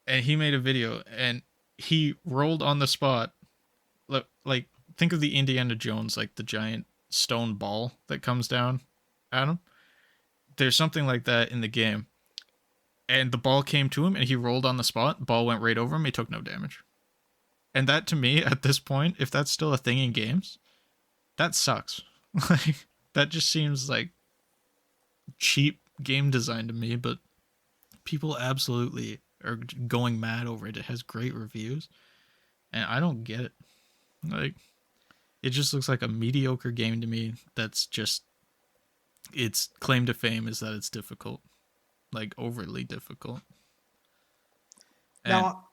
And he made a video, and he rolled on the spot. Like, think of the Indiana Jones, like the giant stone ball that comes down at him. There's something like that in the game. And the ball came to him, and he rolled on the spot. Ball went right over him. He took no damage. And that, to me, at this point, if that's still a thing in games, that sucks. Like, that just seems like cheap game design to me, but people absolutely are going mad over it. It has great reviews, and I don't get it. Like, it just looks like a mediocre game to me that's just, its claim to fame is that it's difficult. Like, overly difficult. And Now,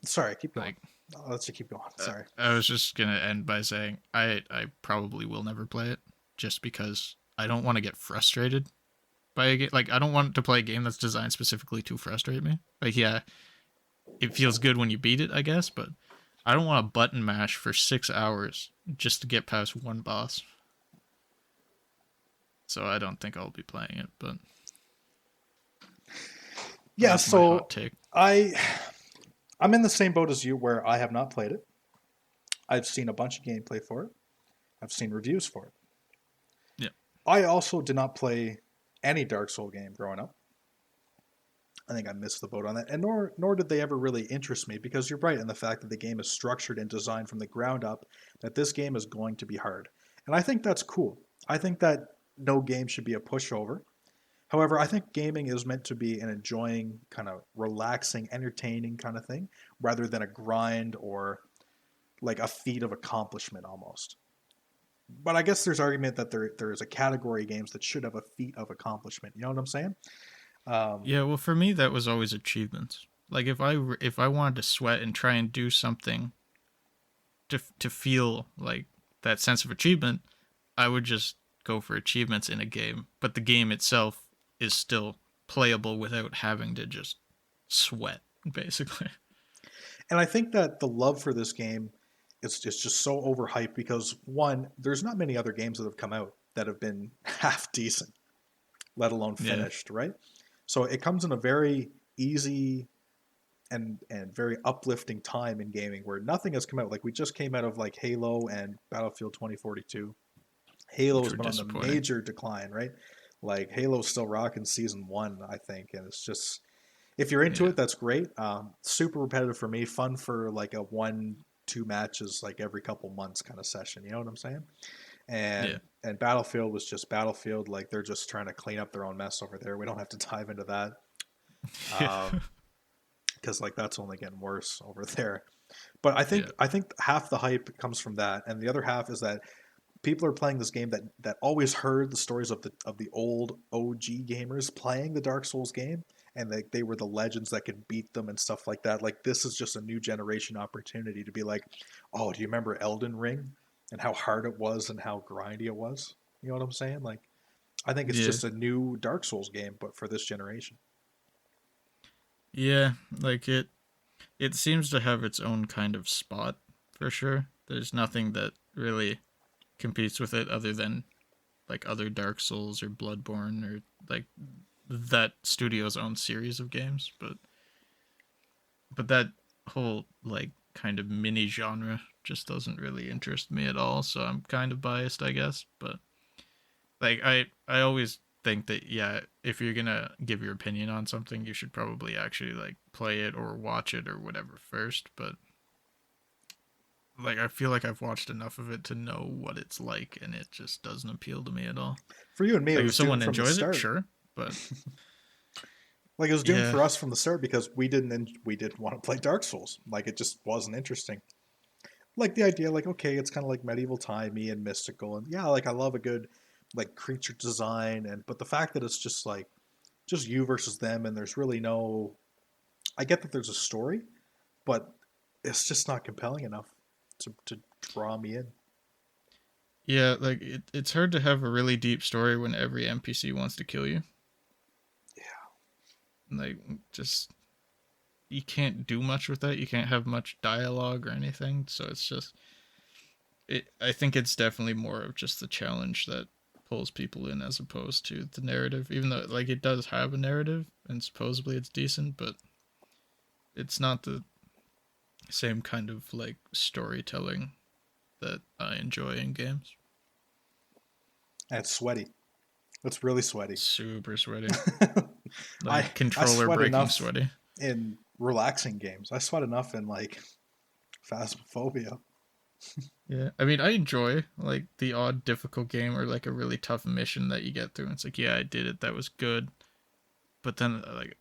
sorry, keep going. like, I'll let you keep going. Sorry. I was just gonna end by saying I probably will never play it, just because I don't want to get frustrated by a game. Like, I don't want to play a game that's designed specifically to frustrate me. Like, yeah, it feels good when you beat it, I guess, but I don't want to button mash for 6 hours just to get past one boss. So I don't think I'll be playing it, but yeah, that's my so hot take. I'm in the same boat as you, where I have not played it. I've seen a bunch of gameplay for it. I've seen reviews for it. Yeah. I also did not play any Dark Souls game growing up. I think I missed the boat on that, and nor did they ever really interest me, because you're right in the fact that the game is structured and designed from the ground up that this game is going to be hard. And I think that's cool. I think that no game should be a pushover. However, I think gaming is meant to be an enjoying, kind of relaxing, entertaining kind of thing, rather than a grind or like a feat of accomplishment almost. But I guess there's argument that there is a category of games that should have a feat of accomplishment. You know what I'm saying? Yeah, well, for me that was always achievements. Like, if I wanted to sweat and try and do something to feel like that sense of achievement, I would just go for achievements in a game. But the game itself is still playable without having to just sweat, basically. And I think that the love for this game is just so overhyped because, one, there's not many other games that have come out that have been half decent, let alone finished, right? So it comes in a very easy and very uplifting time in gaming where nothing has come out. Like, we just came out of like Halo and Battlefield 2042. Halo has been on the major decline, right? Like, Halo's still rocking season 1, I think, and it's just, if you're into it, that's great. Super repetitive for me, fun for like a 1-2 matches like every couple months kind of session. You know what I'm saying? And Battlefield was just Battlefield. Like, they're just trying to clean up their own mess over there. We don't have to dive into that, because like that's only getting worse over there. But I think half the hype comes from that, and the other half is that people are playing this game that always heard the stories of the old OG gamers playing the Dark Souls game, and they were the legends that could beat them and stuff like that. Like, this is just a new generation opportunity to be like, oh, do you remember Elden Ring and how hard it was and how grindy it was? You know what I'm saying? Like, I think it's just a new Dark Souls game, but for this generation. Yeah, like it seems to have its own kind of spot for sure. There's nothing that really competes with it other than like other Dark Souls or Bloodborne or like that studio's own series of games, but that whole like kind of mini genre just doesn't really interest me at all, so I'm kind of biased, I guess. But like I always think that yeah, if you're gonna give your opinion on something, you should probably actually like play it or watch it or whatever first. But like I feel like I've watched enough of it to know what it's like, and it just doesn't appeal to me at all. For you and me, it Like if was doomed someone from the enjoys it, start. sure, but Like it was doomed yeah, for us from the start because we didn't want to play Dark Souls. Like it just wasn't interesting. Like the idea, like okay, it's kind of like medieval timey and mystical, and yeah, like I love a good like creature design, and but the fact that it's just like just you versus them, and there's really no. I get that there's a story, but it's just not compelling enough to draw me in. yeah, like it's hard to have a really deep story when every NPC wants to kill you. Yeah, Like just you can't do much with that. You can't have much dialogue or anything. So it's just it. I think it's definitely more of just the challenge that pulls people in as opposed to the narrative. Even though like it does have a narrative and supposedly it's decent, but it's not the same kind of like storytelling that I enjoy in games. and it's sweaty. It's really sweaty. Super sweaty, I like I controller sweat breaking enough sweaty. in relaxing games. I sweat enough in like Phasmophobia. Yeah, I mean, I enjoy like the odd difficult game or like a really tough mission that you get through. And it's like, yeah, I did it. That was good. But then, like,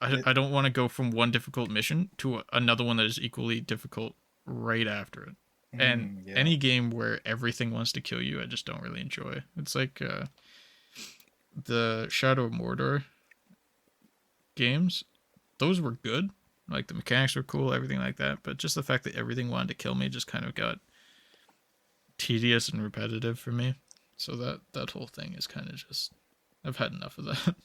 And it I don't want to go from one difficult mission to another one that is equally difficult right after it. And yeah. any game where everything wants to kill you, I just don't really enjoy. It's like the Shadow of Mordor games. Those were good. Like the mechanics were cool, everything like that. But just the fact that everything wanted to kill me just kind of got tedious and repetitive for me. So that whole thing is kind of just I've had enough of that.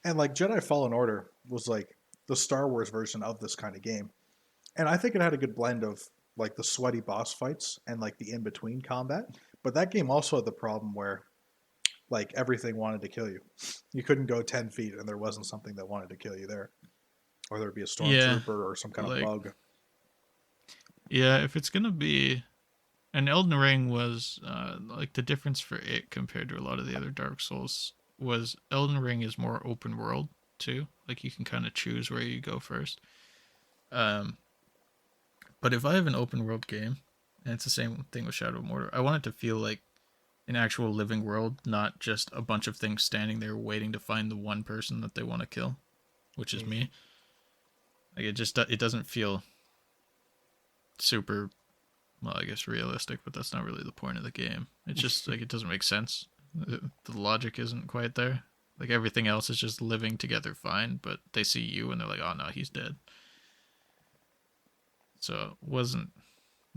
And like Jedi Fallen Order was like the Star Wars version of this kind of game. And I think it had a good blend of like the sweaty boss fights and like the in between combat. But that game also had the problem where like everything wanted to kill you. You couldn't go 10 feet and there wasn't something that wanted to kill you there. Or there'd be a Yeah, stormtrooper or some kind of like bug. yeah, if it's gonna be and Elden Ring was like the difference for it compared to a lot of the other Dark Souls was Elden Ring is more open world too. Like you can kind of choose where you go first. Um, but if I have an open world game, and it's the same thing with Shadow of Mordor, I want it to feel like an actual living world, not just a bunch of things standing there waiting to find the one person that they want to kill, which is Mm. me. Like it doesn't feel super well, I guess realistic, but that's not really the point of the game. It's just like it doesn't make sense. The logic isn't quite there. Like everything else is just living together fine, but they see you and they're like, "Oh no, he's dead." So it wasn't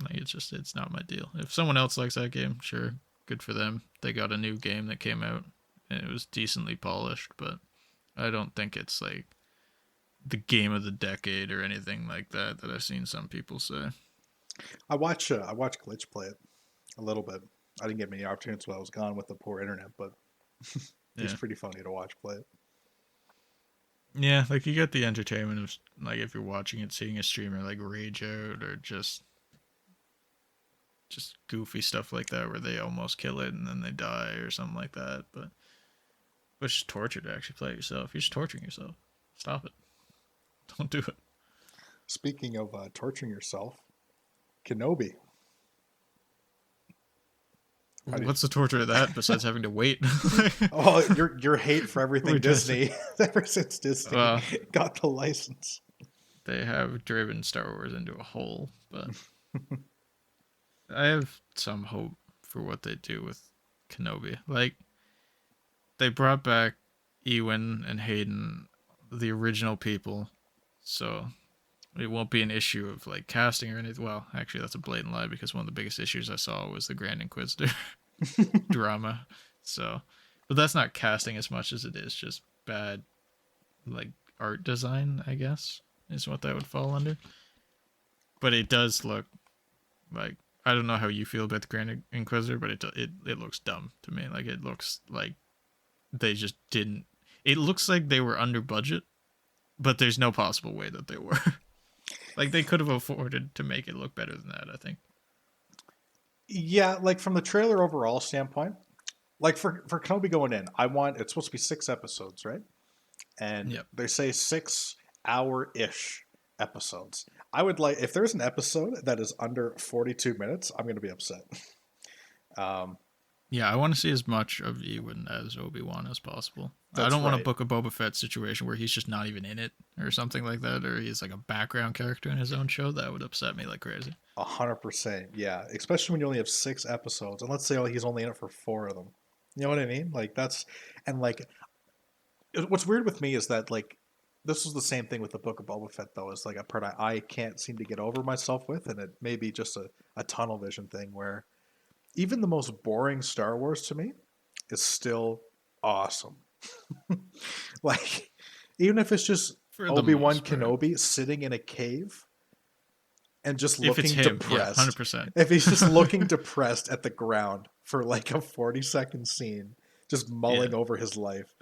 like it's not my deal. If someone else likes that game, sure, good for them. They got a new game that came out and it was decently polished, but I don't think it's like the game of the decade or anything like that that I've seen some people say. I watch Glitch play it a little bit. I didn't get many opportunities while I was gone with the poor internet, but he's Yeah. pretty funny to watch play it. Yeah, like you get the entertainment of like if you're watching it, seeing a streamer like rage out or just goofy stuff like that where they almost kill it and then they die or something like that. But it's just torture to actually play it yourself. You're just torturing yourself. Stop it. Don't do it. Speaking of torturing yourself, Kenobi. How do you, What's the torture of that besides having to wait? oh, your hate for everything We just Disney ever since Disney well, got the license. they have driven Star Wars into a hole, but I have some hope for what they do with Kenobi. Like they brought back Ewan and Hayden, the original people, so it won't be an issue of like casting or anything. Well, actually, that's a blatant lie because one of the biggest issues I saw was the Grand Inquisitor drama. So, but that's not casting as much as it is just bad like art design, I guess, is what that would fall under. But it does look like I don't know how you feel about the Grand Inquisitor, but it looks dumb to me. Like it looks like they just didn't. It looks like they were under budget, but there's no possible way that they were. Like they could have afforded to make it look better than that, I think. Yeah, like from the trailer overall standpoint, like for Kenobi going in, it's supposed to be 6 episodes, right? And Yep. they say 6 hour ish episodes. I would like if there's an episode that is under 42 minutes, I'm going to be upset. Um, Yeah, I want to see as much of Ewan as Obi-Wan as possible. I that's don't want a right. Book of Boba Fett situation where he's just not even in it or something like that, or he's like a background character in his own show. That would upset me like crazy. 100%. Yeah, especially when you only have 6 episodes, and let's say he's only in it for 4 of them. You know what I mean? Like that's and like what's weird with me is that like this was the same thing with the Book of Boba Fett though. Is like a part I can't seem to get over myself with, and it may be just a tunnel vision thing where even the most boring Star Wars to me is still awesome. Like even if it's just For the Obi-Wan most part. Kenobi sitting in a cave and just If it's looking him, yeah, depressed. 100%. If he's just looking depressed at the ground for like a 40-second scene, just Yeah. mulling over his life,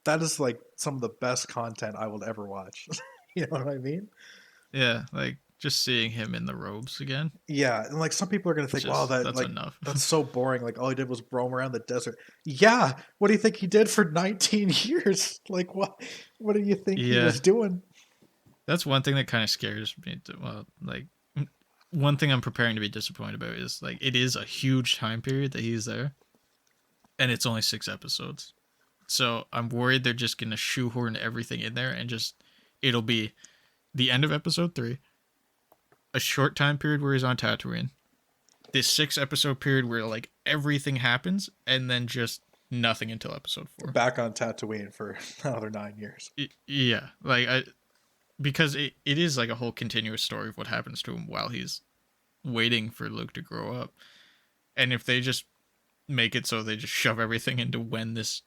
that is like some of the best content I will ever watch. You know what I mean? Yeah, like just seeing him in the robes again, Yeah, and like some people are gonna think, wow, just that that's like enough. that's so boring. Like all he did was roam around the desert. Yeah, what do you think he did for 19 years? Like what do you think he Yeah, was doing? that's one thing that kind of scares me. Well, like one thing I'm preparing to be disappointed about is like it is a huge time period that he's there, and it's only 6 episodes. So I'm worried they're just gonna shoehorn everything in there and just it'll be the end of episode 3, a short time period where he's on Tatooine, this 6 episode period where like everything happens, and then just nothing until episode 4. Back on Tatooine for another 9 years. Yeah, like I because it is like a whole continuous story of what happens to him while he's waiting for Luke to grow up. And if they just make it so they just shove everything into when this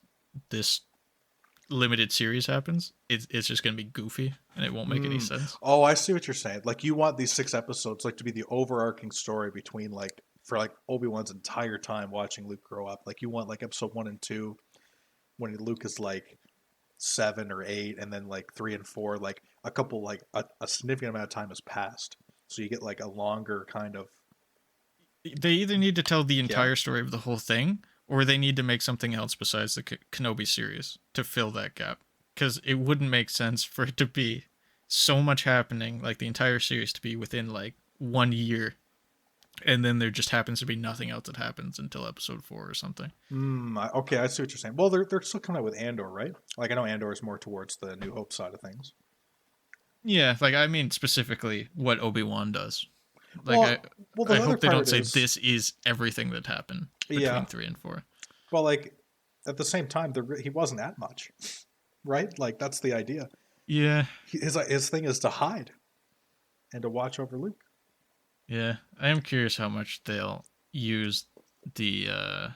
limited series happens, it's just gonna be goofy and it won't make any sense. Oh, I see what you're saying. Like you want these 6 episodes like to be the overarching story between like for like Obi-Wan's entire time watching Luke grow up. Like you want like episode 1 and 2 when Luke is like 7 or 8, and then like 3 and 4, like a couple like a significant amount of time has passed. So you get like a longer kind of They either need to tell the yeah. entire story of the whole thing, or they need to make something else besides the Kenobi series to fill that gap. Because it wouldn't make sense for it to be so much happening, like the entire series to be within like 1 year, and then there just happens to be nothing else that happens until episode 4 or something. Okay, I see what you're saying. Well, they're still coming out with Andor, right? Like I know Andor is more towards the New Hope side of things. Yeah, like I mean specifically what Obi-Wan does. Like Well, well, I the other hope they don't part say is this is everything that happened yeah. between 3 and 4. Well, like at the same time, he wasn't at much, right? Like that's the idea. Yeah, His thing is to hide and to watch over Luke. yeah. I am curious how much they'll use the uh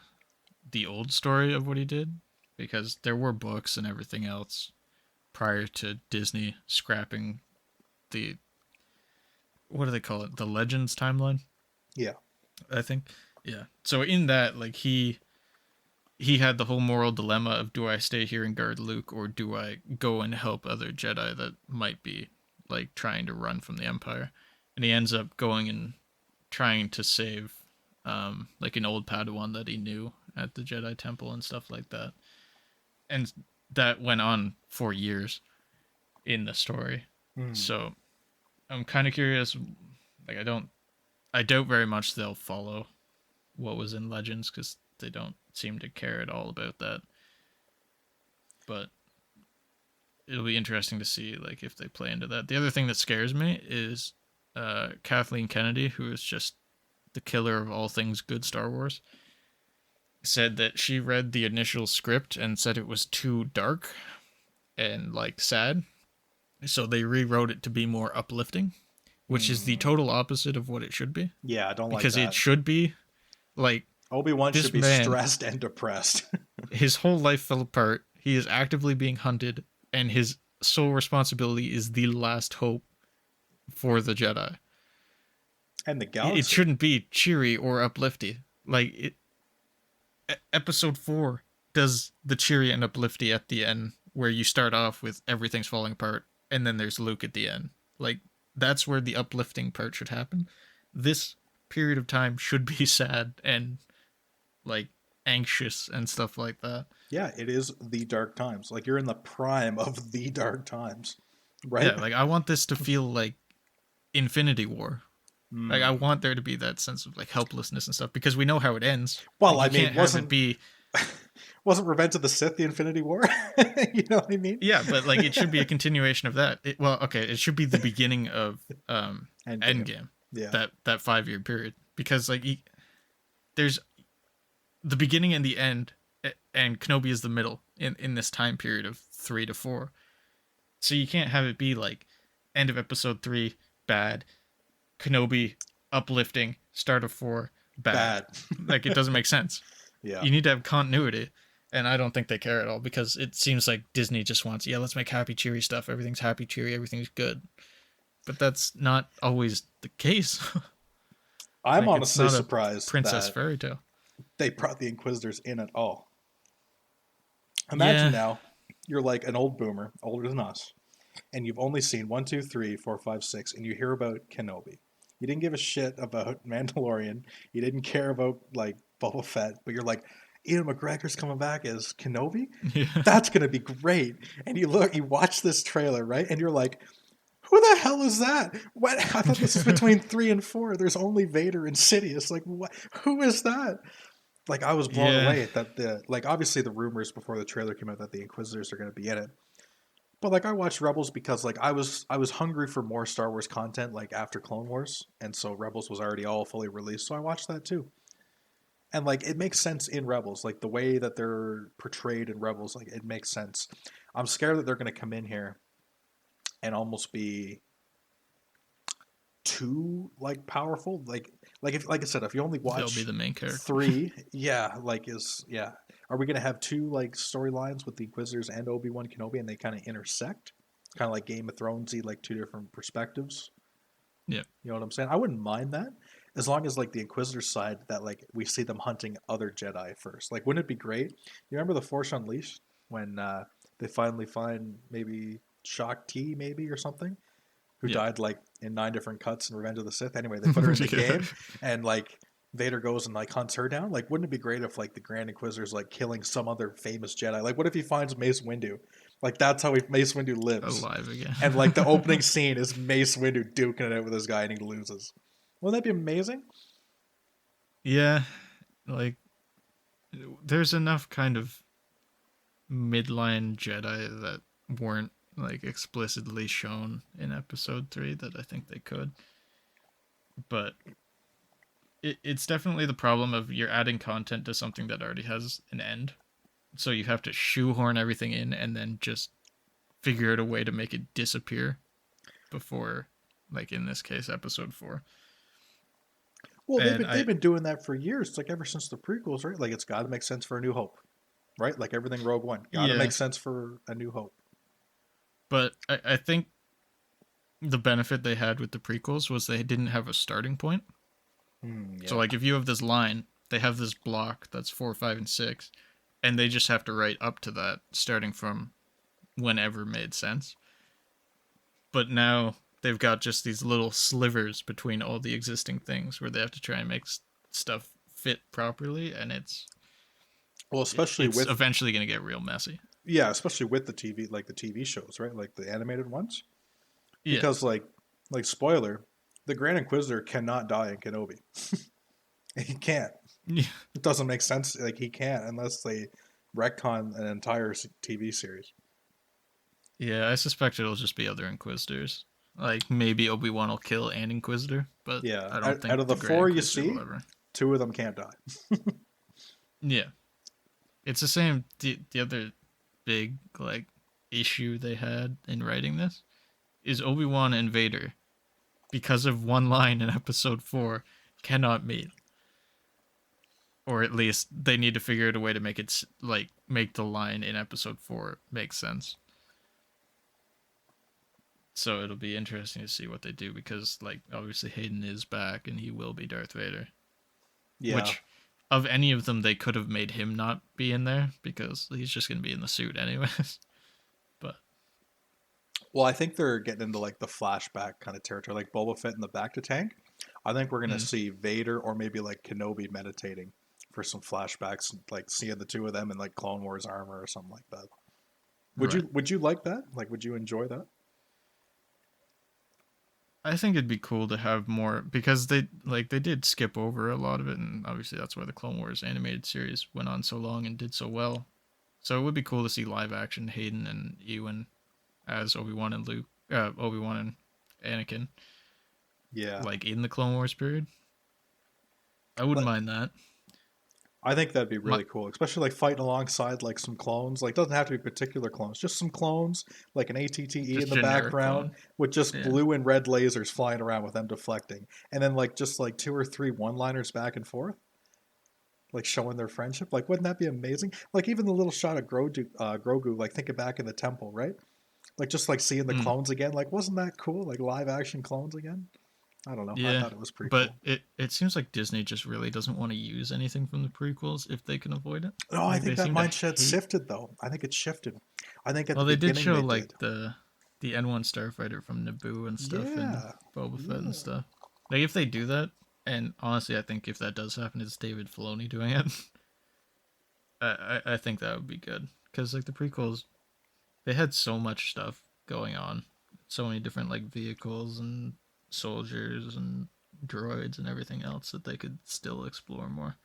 the old story of what he did, because there were books and everything else prior to Disney scrapping the, what do they call it, the Legends timeline, Yeah. I think. Yeah, so in that, like he had the whole moral dilemma of, do I stay here and guard Luke, or do I go and help other Jedi that might be like trying to run from the Empire? And he ends up going and trying to save like an old Padawan that he knew at the Jedi Temple and stuff like that. And that went on for years in the story. Mm. So I'm kind of curious. Like I doubt very much they'll follow what was in Legends, because they don't seem to care at all about that. But it'll be interesting to see like if they play into that. The other thing that scares me is Kathleen Kennedy, who is just the killer of all things good Star Wars, said that she read the initial script and said it was too dark and like sad. So they rewrote it to be more uplifting, which is the total opposite of what it should be. Yeah, I don't like Because that. it should be like Obi-Wan this should be man, stressed and depressed. his whole life fell apart. He is actively being hunted, and his sole responsibility is the last hope for the Jedi. And the It galaxy. shouldn't be cheery or uplifting. Like episode 4 does the cheery and uplifty at the end, where you start off with everything's falling apart, and then there's Luke at the end. Like that's where the uplifting part should happen. This period of time should be sad and like anxious and stuff like that. Yeah, it is the dark times. Like you're in the prime of the dark times, right? Yeah, like I want this to feel like Infinity War. Like I Mm. want there to be that sense of like helplessness and stuff because we know how it ends. Well, Like I you mean, can't have it be wasn't Revenge of the Sith the Infinity War? You know what I mean? yeah, but like it should be a continuation of that. Well, okay, it should be the beginning of Endgame. Endgame. Yeah. That 5 year period because like there's the beginning and the end, and Kenobi is the middle in this time period of 3 to 4. So you can't have it be like end of episode 3 bad, Kenobi uplifting, start of 4 bad. Bad. Like it doesn't make sense. Yeah. You need to have continuity. And I don't think they care at all because it seems like Disney just wants, yeah, let's make happy, cheery stuff. Everything's happy, cheery, everything's good. But that's not always the case. I'm Like it's honestly not a surprised princess that fairy tale. they brought the Inquisitors in at all. Imagine Yeah. now you're like an old boomer, older than us, and you've only seen 1, 2, 3, 4, 5, 6, and you hear about Kenobi. You didn't give a shit about Mandalorian. You didn't care about like Boba Fett, but you're like, Ian McGregor's coming back as Kenobi. Yeah. That's gonna be great. And you watch this trailer, right? And you're like, who the hell is that? What? I thought this was between 3 and 4. There's only Vader and Sidious. Like, what? Who is that? Like, I was blown Yeah. away that obviously the rumors before the trailer came out that the Inquisitors are going to be in it. But like I watched Rebels because like I was hungry for more Star Wars content like after Clone Wars, and so Rebels was already all fully released, so I watched that too. And like it makes sense in Rebels, like the way that they're portrayed in Rebels, like it makes sense. I'm scared that they're going to come in here and almost be too like powerful. Like if like I said, if you only They'll be watch the main character. 3, yeah, like is yeah. Are we gonna have two like storylines with the Inquisitors and Obi-Wan Kenobi, and they kind of intersect, kind of like Game of Thronesy, like two different perspectives? Yeah. You know what I'm saying? I wouldn't mind that, as long as like the Inquisitor side that like we see them hunting other Jedi first. Like, wouldn't it be great? You remember the Force Unleashed when they finally find maybe Shock T maybe or something, who Yeah. died like in 9 different cuts in Revenge of the Sith. Anyway, they put her in the Yeah. game, and like Vader goes and like hunts her down. Like, wouldn't it be great if like the Grand Inquisitor's like killing some other famous Jedi? Like, what if he finds Mace Windu? Like, that's how Mace Windu lives. Alive again. And like the opening scene is Mace Windu duking it out with this guy and he loses. Wouldn't that be amazing? Yeah. Like there's enough kind of midline Jedi that weren't like explicitly shown in episode 3 that I think they could. But it's definitely the problem of you're adding content to something that already has an end. So you have to shoehorn everything in and then just figure out a way to make it disappear before, like in this case, episode 4. Well, And they've been doing that for years. It's like ever since the prequels, right? Like it's got to make sense for A New Hope, right? Like everything Rogue One got to yeah, make sense for A New Hope. but I think the benefit they had with the prequels was they didn't have a starting point. Yeah. So like if you have this line, they have this block that's 4, 5, and 6, and they just have to write up to that starting from whenever made sense. But now they've got just these little slivers between all the existing things where they have to try and make stuff fit properly, and it's especially it's with eventually going to get real messy. yeah, especially with the TV, like the TV shows, right? Like the animated ones, Yeah. because like spoiler, the Grand Inquisitor cannot die in Kenobi. He can't. Yeah. It doesn't make sense. Like he can't unless they retcon an entire TV series. Yeah, I suspect it'll just be other Inquisitors. Like maybe Obi-Wan will kill an Inquisitor, but Yeah, I don't think out of the Grand 4 you Inquisitor see, will ever. 2 of them can't die. Yeah. It's the same. The other big like issue they had in writing this is Obi-Wan and Vader, because of one line in episode 4, cannot meet. Or at least they need to figure out a way to make it like make the line in episode 4 make sense. So it'll be interesting to see what they do because, like, obviously Hayden is back and he will be Darth Vader. Yeah. Which, of any of them, they could have made him not be in there because he's just gonna be in the suit anyways. But Well, I think they're getting into like the flashback kind of territory, like Boba Fett in the back to tank. I think we're gonna mm, see Vader or maybe like Kenobi meditating for some flashbacks, like seeing the two of them in like Clone Wars armor or something like that. right, Would you like that? Like, would you enjoy that? I think it'd be cool to have more because they did skip over a lot of it, and obviously that's why the Clone Wars animated series went on so long and did so well. So it would be cool to see live action Hayden and Ewan as Obi-Wan and Luke, Obi-Wan and Anakin, Yeah. like in the Clone Wars period. I wouldn't But mind that. I think that'd be My, really cool, especially like fighting alongside like some clones. Like, doesn't have to be particular clones, just some clones, like an ATTE in just the generic background clone. with just Yeah. blue and red lasers flying around with them deflecting, and then like just like two or three one-liners back and forth, like showing their friendship. Like, wouldn't that be amazing? Like even the little shot of Grogu, like thinking back in the temple, right? Like just like seeing the Mm. clones again. Like, wasn't that cool? Like live action clones again. I don't know. I Yeah. thought it was pretty But cool. it seems like Disney just really doesn't want to use anything from the prequels if they can avoid it. No, I Like think they that seem to mindset hate. shifted though. I think it shifted. I think at the Well, they did beginning show they like did. the N1 starfighter from Naboo and stuff in Yeah, Boba Fett and yeah. stuff. Like if they do that, and honestly, I think if that does happen, it's David Filoni doing it. I think that would be good because like the prequels, they had so much stuff going on, so many different like vehicles and soldiers and droids and everything else that they could still explore more.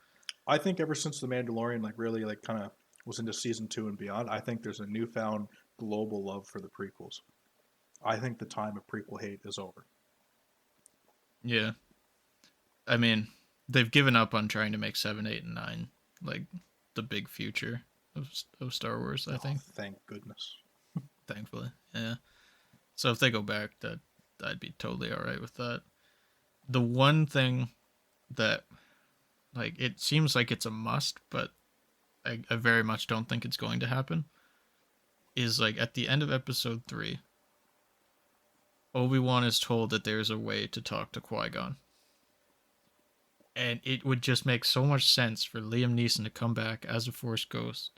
I think ever since the Mandalorian like really like kind of was into season 2 and beyond, I think there's a newfound global love for the prequels. I think the time of prequel hate is over. Yeah, I mean, they've given up on trying to make 7, 8, and 9 like the big future of Star Wars. I Oh, think, thank goodness. thankfully, yeah. So if they go back, that I'd be totally all right with that. The one thing that like it seems like it's a must, but I very much don't think it's going to happen. Is like at the end of episode 3, Obi-Wan is told that there's a way to talk to Qui-Gon. And it would just make so much sense for Liam Neeson to come back as a Force Ghost,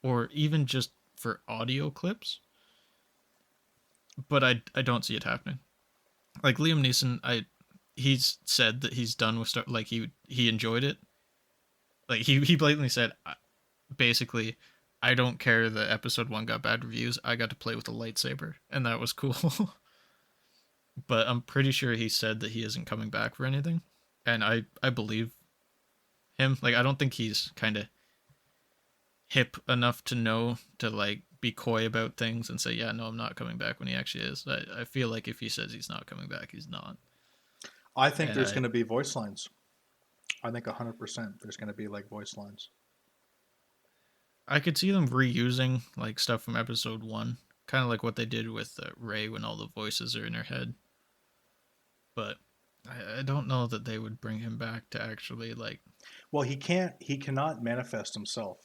or even just for audio clips. But I don't see it happening. Like Liam Neeson, he's said that he's done with Star. Like he enjoyed it. Like he blatantly said, basically, I don't care that episode 1 got bad reviews. I got to play with a lightsaber, and that was cool. But I'm pretty sure he said that he isn't coming back for anything, and I believe him. Like I don't think he's kind of hip enough to know to like be coy about things and say, yeah, no, I'm not coming back when he actually is. I feel like if he says he's not coming back, he's not. I think And there's going to be voice lines. I think 100% there's going to be like voice lines. I could see them reusing like stuff from episode 1, kind of like what they did with Rey when all the voices are in her head. But I don't know that they would bring him back to actually like. Well, he cannot manifest himself.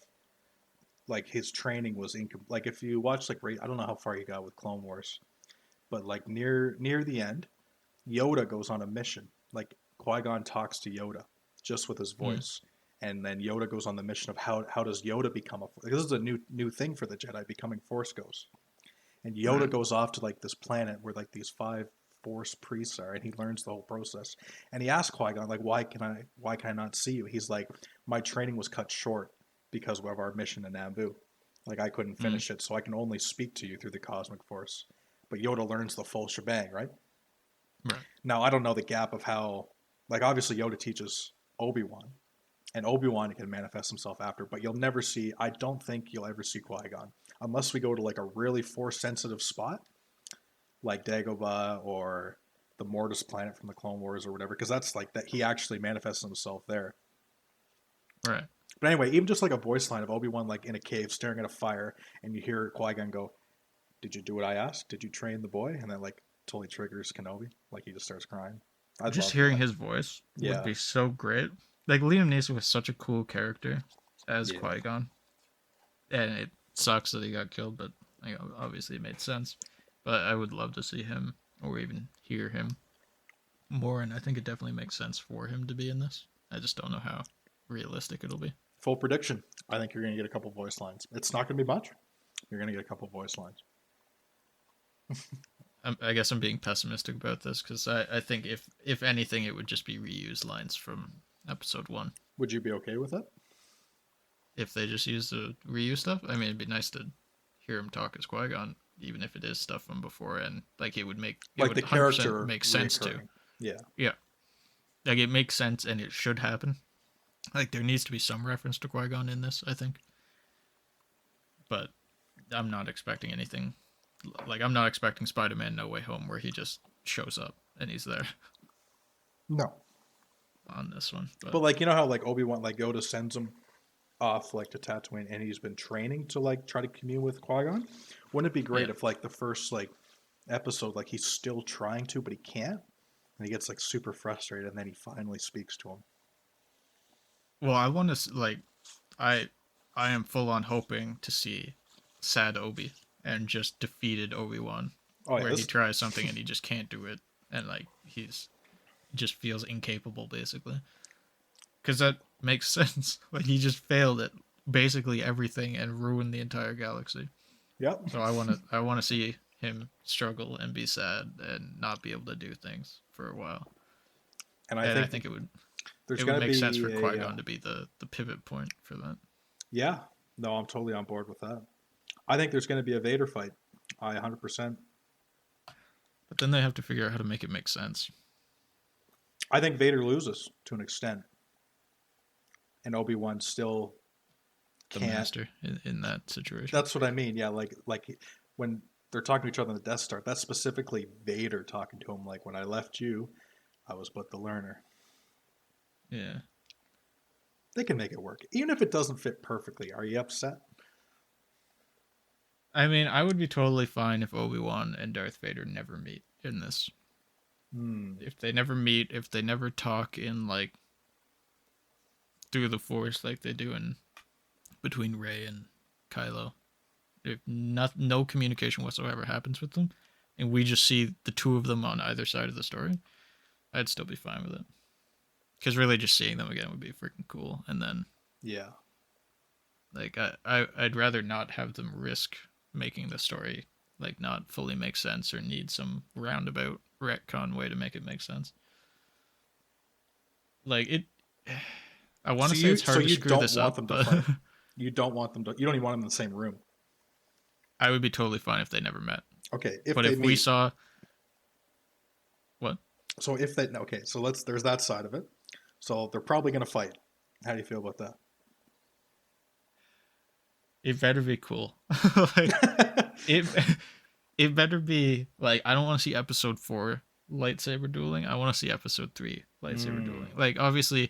Like his training was incomplete. Like if you watch like I don't know how far you got with Clone Wars, but like near the end, Yoda goes on a mission. Like Qui-Gon talks to Yoda just with his Hmm, voice. And then Yoda goes on the mission of how does Yoda become a this is a new thing for the Jedi becoming Force Ghosts. And Yoda right. goes off to like this planet where like these five Force priests are, and he learns the whole process. And he asks Qui-Gon like, why can I not see you? He's like, my training was cut short because of our mission in Naboo. Like I couldn't Hmm, finish it, so I can only speak to you through the cosmic force. But Yoda learns the full shebang, right? right. Now I don't know the gap of how, like obviously Yoda teaches Obi-Wan, and Obi-Wan can manifest himself after, but you'll never see. I don't think you'll ever see Qui-Gon unless we go to like a really force sensitive spot, like Dagobah or the Mortis planet from the Clone Wars or whatever, because that's like that he actually manifests himself there. Right. But anyway, even just like a voice line of Obi-Wan like in a cave staring at a fire, and you hear Qui-Gon go, "Did you do what I asked? Did you train the boy?" And then like totally triggers Kenobi, like he just starts crying. I'd Just love hearing that. his voice would Yeah, be so great. Like Liam Neeson was such a cool character as yeah. Qui Gon, and it sucks that he got killed, but like, obviously it made sense. but I would love to see him or even hear him more, and I think it definitely makes sense for him to be in this. I just don't know how realistic it'll be. Full prediction. I think you're going to get a couple voice lines. It's not going to be much. You're going to get a couple voice lines. I guess I'm being pessimistic about this because I think if anything, it would just be reused lines from episode 1. Would you be okay with it? If they just use the reuse stuff, I mean, it'd be nice to hear him talk as Qui-Gon, even if it is stuff from before, and like it would like the character make sense too. Yeah. Like it makes sense, and it should happen. Like there needs to be some reference to Qui-Gon in this, I think. But I'm not expecting anything. Like I'm not expecting Spider-Man No Way Home where he just shows up and he's there. No. On this one, but like you know how like Obi-Wan, like Yoda sends him off like to Tatooine, and he's been training to like try to commune with Qui-Gon. Wouldn't it be great if like the first like episode, like he's still trying to, but he can't, and he gets like super frustrated, and then he finally speaks to him. Well, I want to like, I am full on hoping to see sad Obi and just defeated Obi-Wan, where he tries something and he just can't do it, and like he's just feels incapable basically, because that makes sense. Like he just failed at basically everything and ruined the entire galaxy. Yep. So I want to see him struggle and be sad and not be able to do things for a while. And I think it would make sense for Qui-Gon to be the pivot point for that. Yeah. No, I'm totally on board with that. I think there's going to be a Vader fight. 100%. But then they have to figure out how to make it make sense. I think Vader loses to an extent. And Obi-Wan still the master in that situation. That's what I mean. Yeah, like when they're talking to each other on the Death Star, that's specifically Vader talking to him like, when I left you, I was but the learner. Yeah. They can make it work. Even if it doesn't fit perfectly, are you upset? I mean, I would be totally fine if Obi-Wan and Darth Vader never meet in this. If they never meet, if they never talk in like through the Force like they do in between Rey and Kylo, if no communication whatsoever happens with them, and we just see the two of them on either side of the story, I'd still be fine with it. Because really, just seeing them again would be freaking cool. And then, yeah, like I'd rather not have them risk making the story like not fully make sense or need some roundabout retcon way to make it make sense. Like it, I want to say it's hard to screw this up, but you don't want them to. You don't even want them in the same room. I would be totally fine if they never met. Okay, if we saw what? So if they so there's that side of it. So they're probably going to fight. How do you feel about that? It better be cool. Like, it better be like, I don't want to see episode 4 lightsaber dueling. I want to see episode 3 lightsaber dueling. Like obviously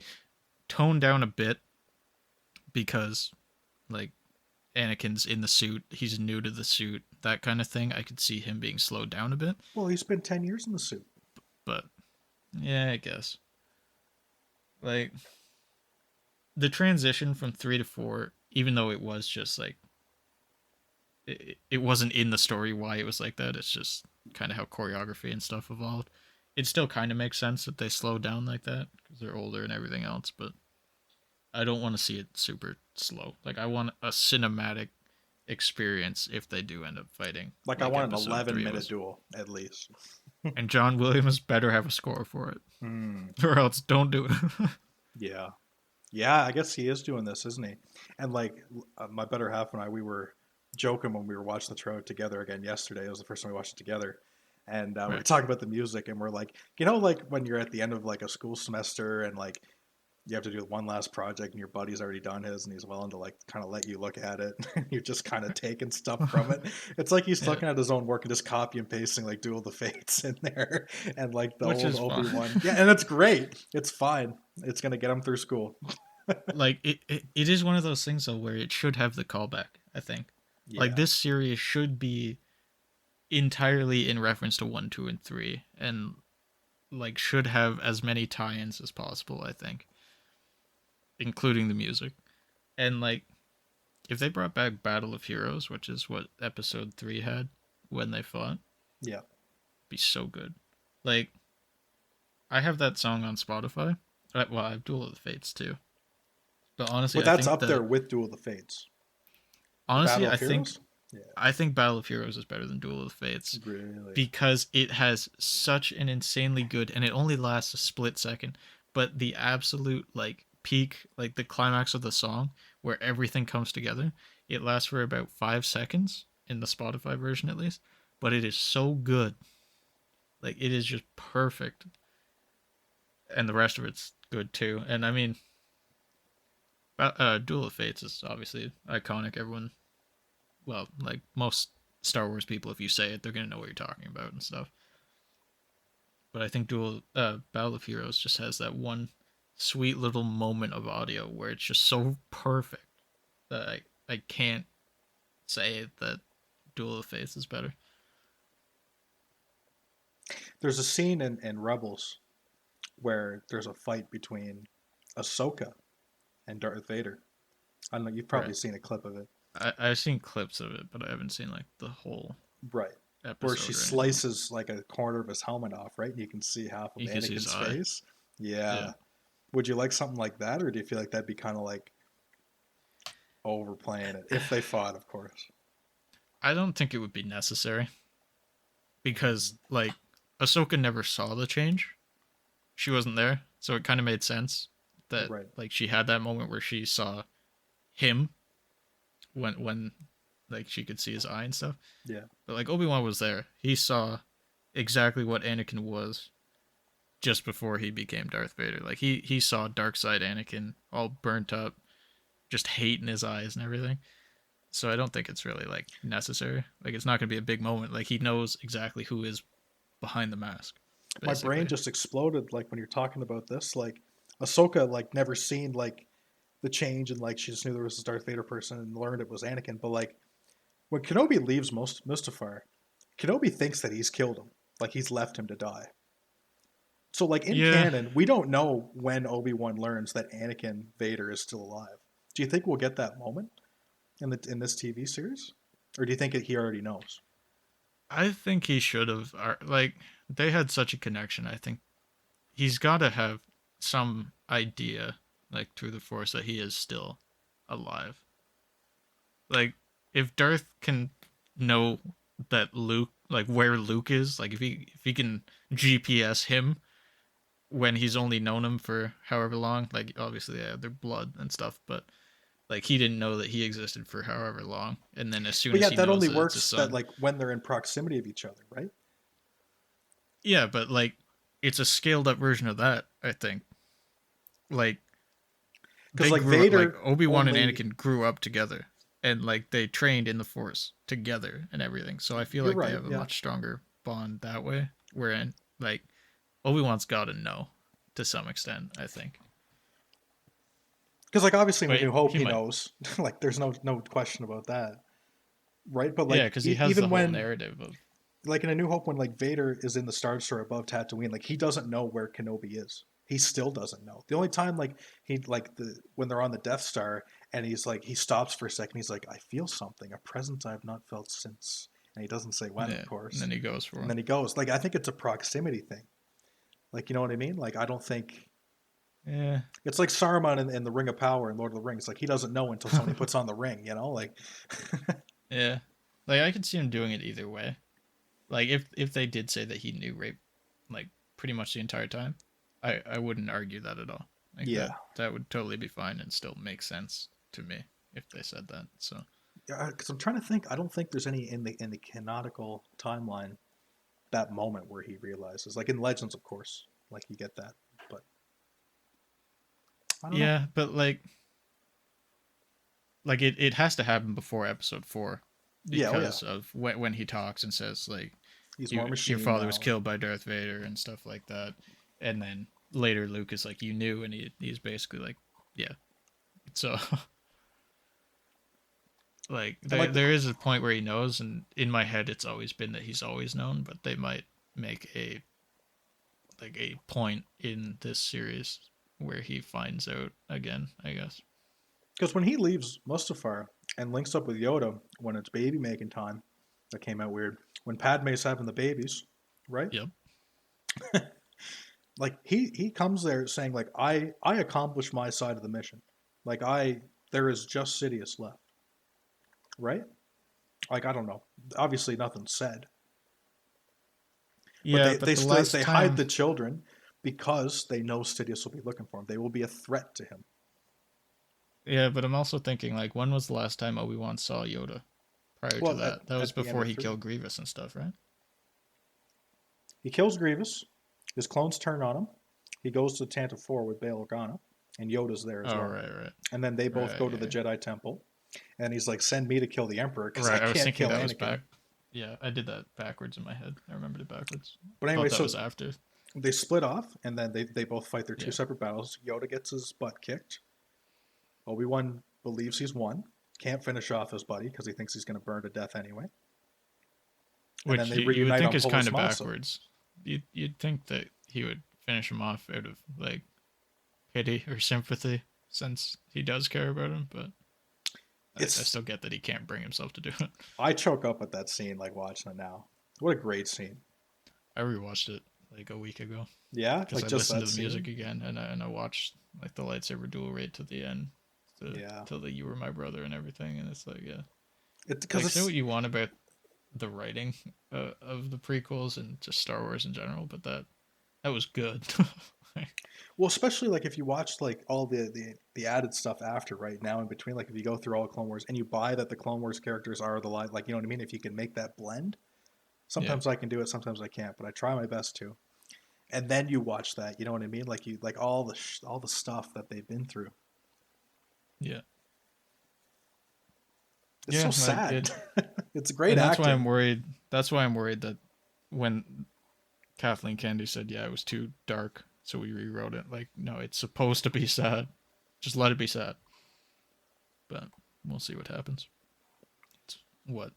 tone down a bit because like Anakin's in the suit, he's new to the suit, that kind of thing. I could see him being slowed down a bit. Well, he spent 10 years in the suit. But yeah, I guess. Like the transition from 3 to 4, even though it was just like it wasn't in the story why it was like that, it's just kind of how choreography and stuff evolved. It still kind of makes sense that they slowed down like that because they're older and everything else, but I don't want to see it super slow. Like I want a cinematic experience if they do end up fighting. Like I want an 11-minute duel at least. And John Williams better have a score for it, or else don't do it. Yeah, I guess he is doing this, isn't he? And like my better half and I, we were joking when we were watching the trailer together again yesterday. It was the first time we watched it together, and we were talking about the music, and we're like, you know, like when you're at the end of like a school semester and like you have to do one last project and your buddy's already done his and he's willing to like kind of let you look at it and you're just kind of taking stuff from it. It's like he's looking at his own work and just copy and pasting like Duel of the Fates in there and like the old Obi-Wan. Yeah, and it's great. It's fine. It's going to get him through school. Like it is one of those things though where it should have the callback, I think. Yeah. Like this series should be entirely in reference to 1, 2, and 3 and like should have as many tie-ins as possible, I think. Including the music. And like if they brought back Battle of Heroes, which is what episode 3 had when they fought, Yeah. Be so good. Like I have that song on Spotify. Well, I have Duel of the Fates too. But But that's up there with Duel of the Fates. honestly, Battle I of think Heroes? Yeah. I think Battle of Heroes is better than Duel of the Fates Really? because it has such an insanely good, and it only lasts a split second, but the absolute like peak, like the climax of the song where everything comes together, it lasts for about 5 seconds in the Spotify version at least, but it is so good. Like it is just perfect, and the rest of it's good too. And I mean, Duel of Fates is obviously iconic. Everyone, well, like most Star Wars people, if you say it, they're gonna know what you're talking about and stuff. But I think Battle of Heroes just has that one sweet little moment of audio where it's just so perfect that I can't say that Duel of Fates is better. There's a scene in Rebels where there's a fight between Ahsoka and Darth Vader. I don't know, you've probably Right. seen a clip of it. I've seen clips of it, but I haven't seen like the whole Right. Where she episode or anything. slices like a corner of his helmet off, right? And you can see half of You can see his Anakin's eye. face. Yeah. Yeah. Would you like something like that, or do you feel like that'd be kind of like overplaying it? If they fought, of course. I don't think it would be necessary because Mm, like Ahsoka never saw the change. She wasn't there, so it kind of made sense that right. like she had that moment where she saw him when like she could see his eye and stuff. Yeah. But like Obi-Wan was there. He saw exactly what Anakin was just before he became Darth Vader. Like he saw dark side Anakin all burnt up, just hate in his eyes and everything. So I don't think it's really like necessary. Like it's not going to be a big moment. Like he knows exactly who is behind the mask My brain basically. just exploded like when you're talking about this. Like Ahsoka like never seen like the change and like she just knew there was this Darth Vader person and learned it was Anakin. But like when Kenobi leaves Mustafar, Kenobi thinks that he's killed him, like he's left him to die. So like in Yeah, canon, we don't know when Obi-Wan learns that Anakin Vader is still alive. Do you think we'll get that moment in this TV series, or do you think he already knows? I think he should have. Like they had such a connection. I think he's got to have some idea, like through the Force, that he is still alive. Like if Darth can know that Luke, like where Luke is, like if he can GPS him when he's only known him for however long, like obviously they have their blood and stuff, but like he didn't know that he existed for however long, and then as soon But as yeah, he that knows only that it's his works that son, like when they're in proximity of each other, right? yeah, but like it's a scaled up version of that, I think. Like Because they like grew up, like Vader Obi-Wan and only, Anakin grew up together, and like they trained in the Force together and everything, so I feel you're like they right, have a yeah. much stronger bond that way, wherein like Obi-Wan's got to know to some extent, I think. Because like obviously in A But New Hope he he might. knows, like there's no question about that, right? But Yeah, like because he has the even whole when narrative of. like in A New Hope when like Vader is in the Star Destroyer above Tatooine, like he doesn't know where Kenobi is. He still doesn't know. The only time like he like the when they're on the Death Star and he's like he stops for a second, he's like, I feel something, a presence I've not felt since, and he doesn't say when, of Yeah, and course. then he goes for And him. then he goes. Like I think it's a proximity thing. Like you know what I mean? Like I don't think Yeah. it's like Saruman in the Ring of Power in Lord of the Rings. Like he doesn't know until somebody puts on the ring. You know, like Yeah. Like I could see him doing it either way. Like if they did say that he knew rape like pretty much the entire time, I wouldn't argue that at all. Like yeah. that would totally be fine and still make sense to me if they said that. So Because I'm trying to think. I don't think there's any in the canonical timeline that moment where he realizes, like in Legends, of course, like you get that. But I don't know. yeah, but like it has to happen before episode 4 Yeah, oh yeah. because of when he talks and says like He's more your machine father was now. killed by Darth Vader and stuff like that. And then later Luke is like you knew, and he's basically like yeah. So like And like the there is a point where he knows, and in my head it's always been that he's always known, but they might make a point in this series where he finds out again, I guess. because when he leaves Mustafar and links up with Yoda when it's baby making time, that came out weird. When Padme's having the babies, right? Yep. Like he comes there saying like I accomplished my side of the mission. Like there is just Sidious left, right? Like I don't know. Obviously nothing's said, but Yeah, but the last they hide time, the children because they know Sidious will be looking for him. They will be a threat to him. yeah, but I'm also thinking like, when was the last time Obi-Wan saw Yoda? Prior to Well, that, that was at the end before of he three, killed Grievous and stuff, right? he kills Grievous. His clones turn on him. He goes to Tantive 4 with Bail Organa, and Yoda's there as Oh, well. right, And then they both right, go to the yeah. Jedi Temple, and he's like, "Send me to kill the Emperor because I Right, I was can't thinking kill that was Anakin." back. Yeah, I did that backwards in my head. I remembered it backwards. But anyway, Thought that so was after. they split off, and then they both fight their two Yeah. separate battles. Yoda gets his butt kicked. Obi-Wan believes he's won. Can't finish off his buddy because he thinks he's going to burn to death anyway. And then Which they you would reunite think on is kind Polis of Massa. backwards. You'd think that he would finish him off out of like pity or sympathy, since he does care about him. But I It's still get that he can't bring himself to do it. I choke up at that scene like watching it now. What a great scene. I rewatched it like a week ago Yeah, because like I just listened that to the music scene. again, and I watched like the lightsaber duel right to the end, Yeah, till the "You Were My Brother" and everything, and it's like, yeah, it's because like, say it's what you want about the writing of the prequels and just Star Wars in general, but that was good. well, especially like if you watch like all the added stuff after right now in between. Like if you go through all Clone Wars and you buy that the Clone Wars characters are the live, like you know what I mean. If you can make that blend, Yeah, sometimes I can do it, sometimes I can't, but I try my best to. And then you watch that, you know what I mean? Like you like all the stuff that they've been through. yeah, It's so yeah. Like sad. it, It's great and that's why I'm acting. worried. That's why I'm worried that when Kathleen Kennedy said, "Yeah, it was too dark," so we rewrote it. Like, no, it's supposed to be sad. Just let it be sad. But we'll see what happens. It's what,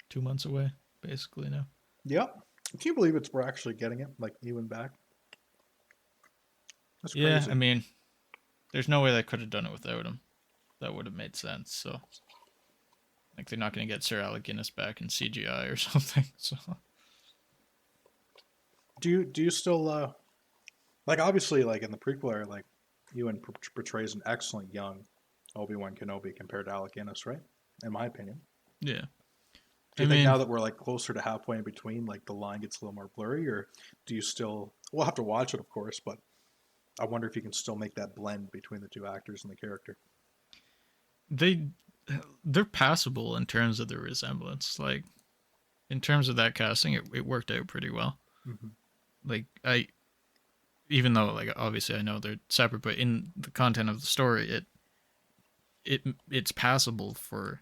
2 months away, basically now. Yep. Can you believe we're actually getting it? Like Ewan back? That's Yeah, I crazy. mean, there's no way they could have done it without him. That would have made sense. So, like, they're not going to get Sir Alec Guinness back in CGI or something. So, Do you still like obviously like in the prequel era like Ewan portrays an excellent young Obi-Wan Kenobi compared to Alec Guinness, right? In my opinion. yeah. Do I you think mean, now that we're like closer to halfway in between, like the line gets a little more blurry, or do you still? We'll have to watch it, of course, but I wonder if you can still make that blend between the two actors and the character. they they're passable in terms of the resemblance. Like, in terms of that casting, it worked out pretty well. Mm-hmm. Like, I even though, like, obviously I know they're separate, but in the content of the story, it's passable for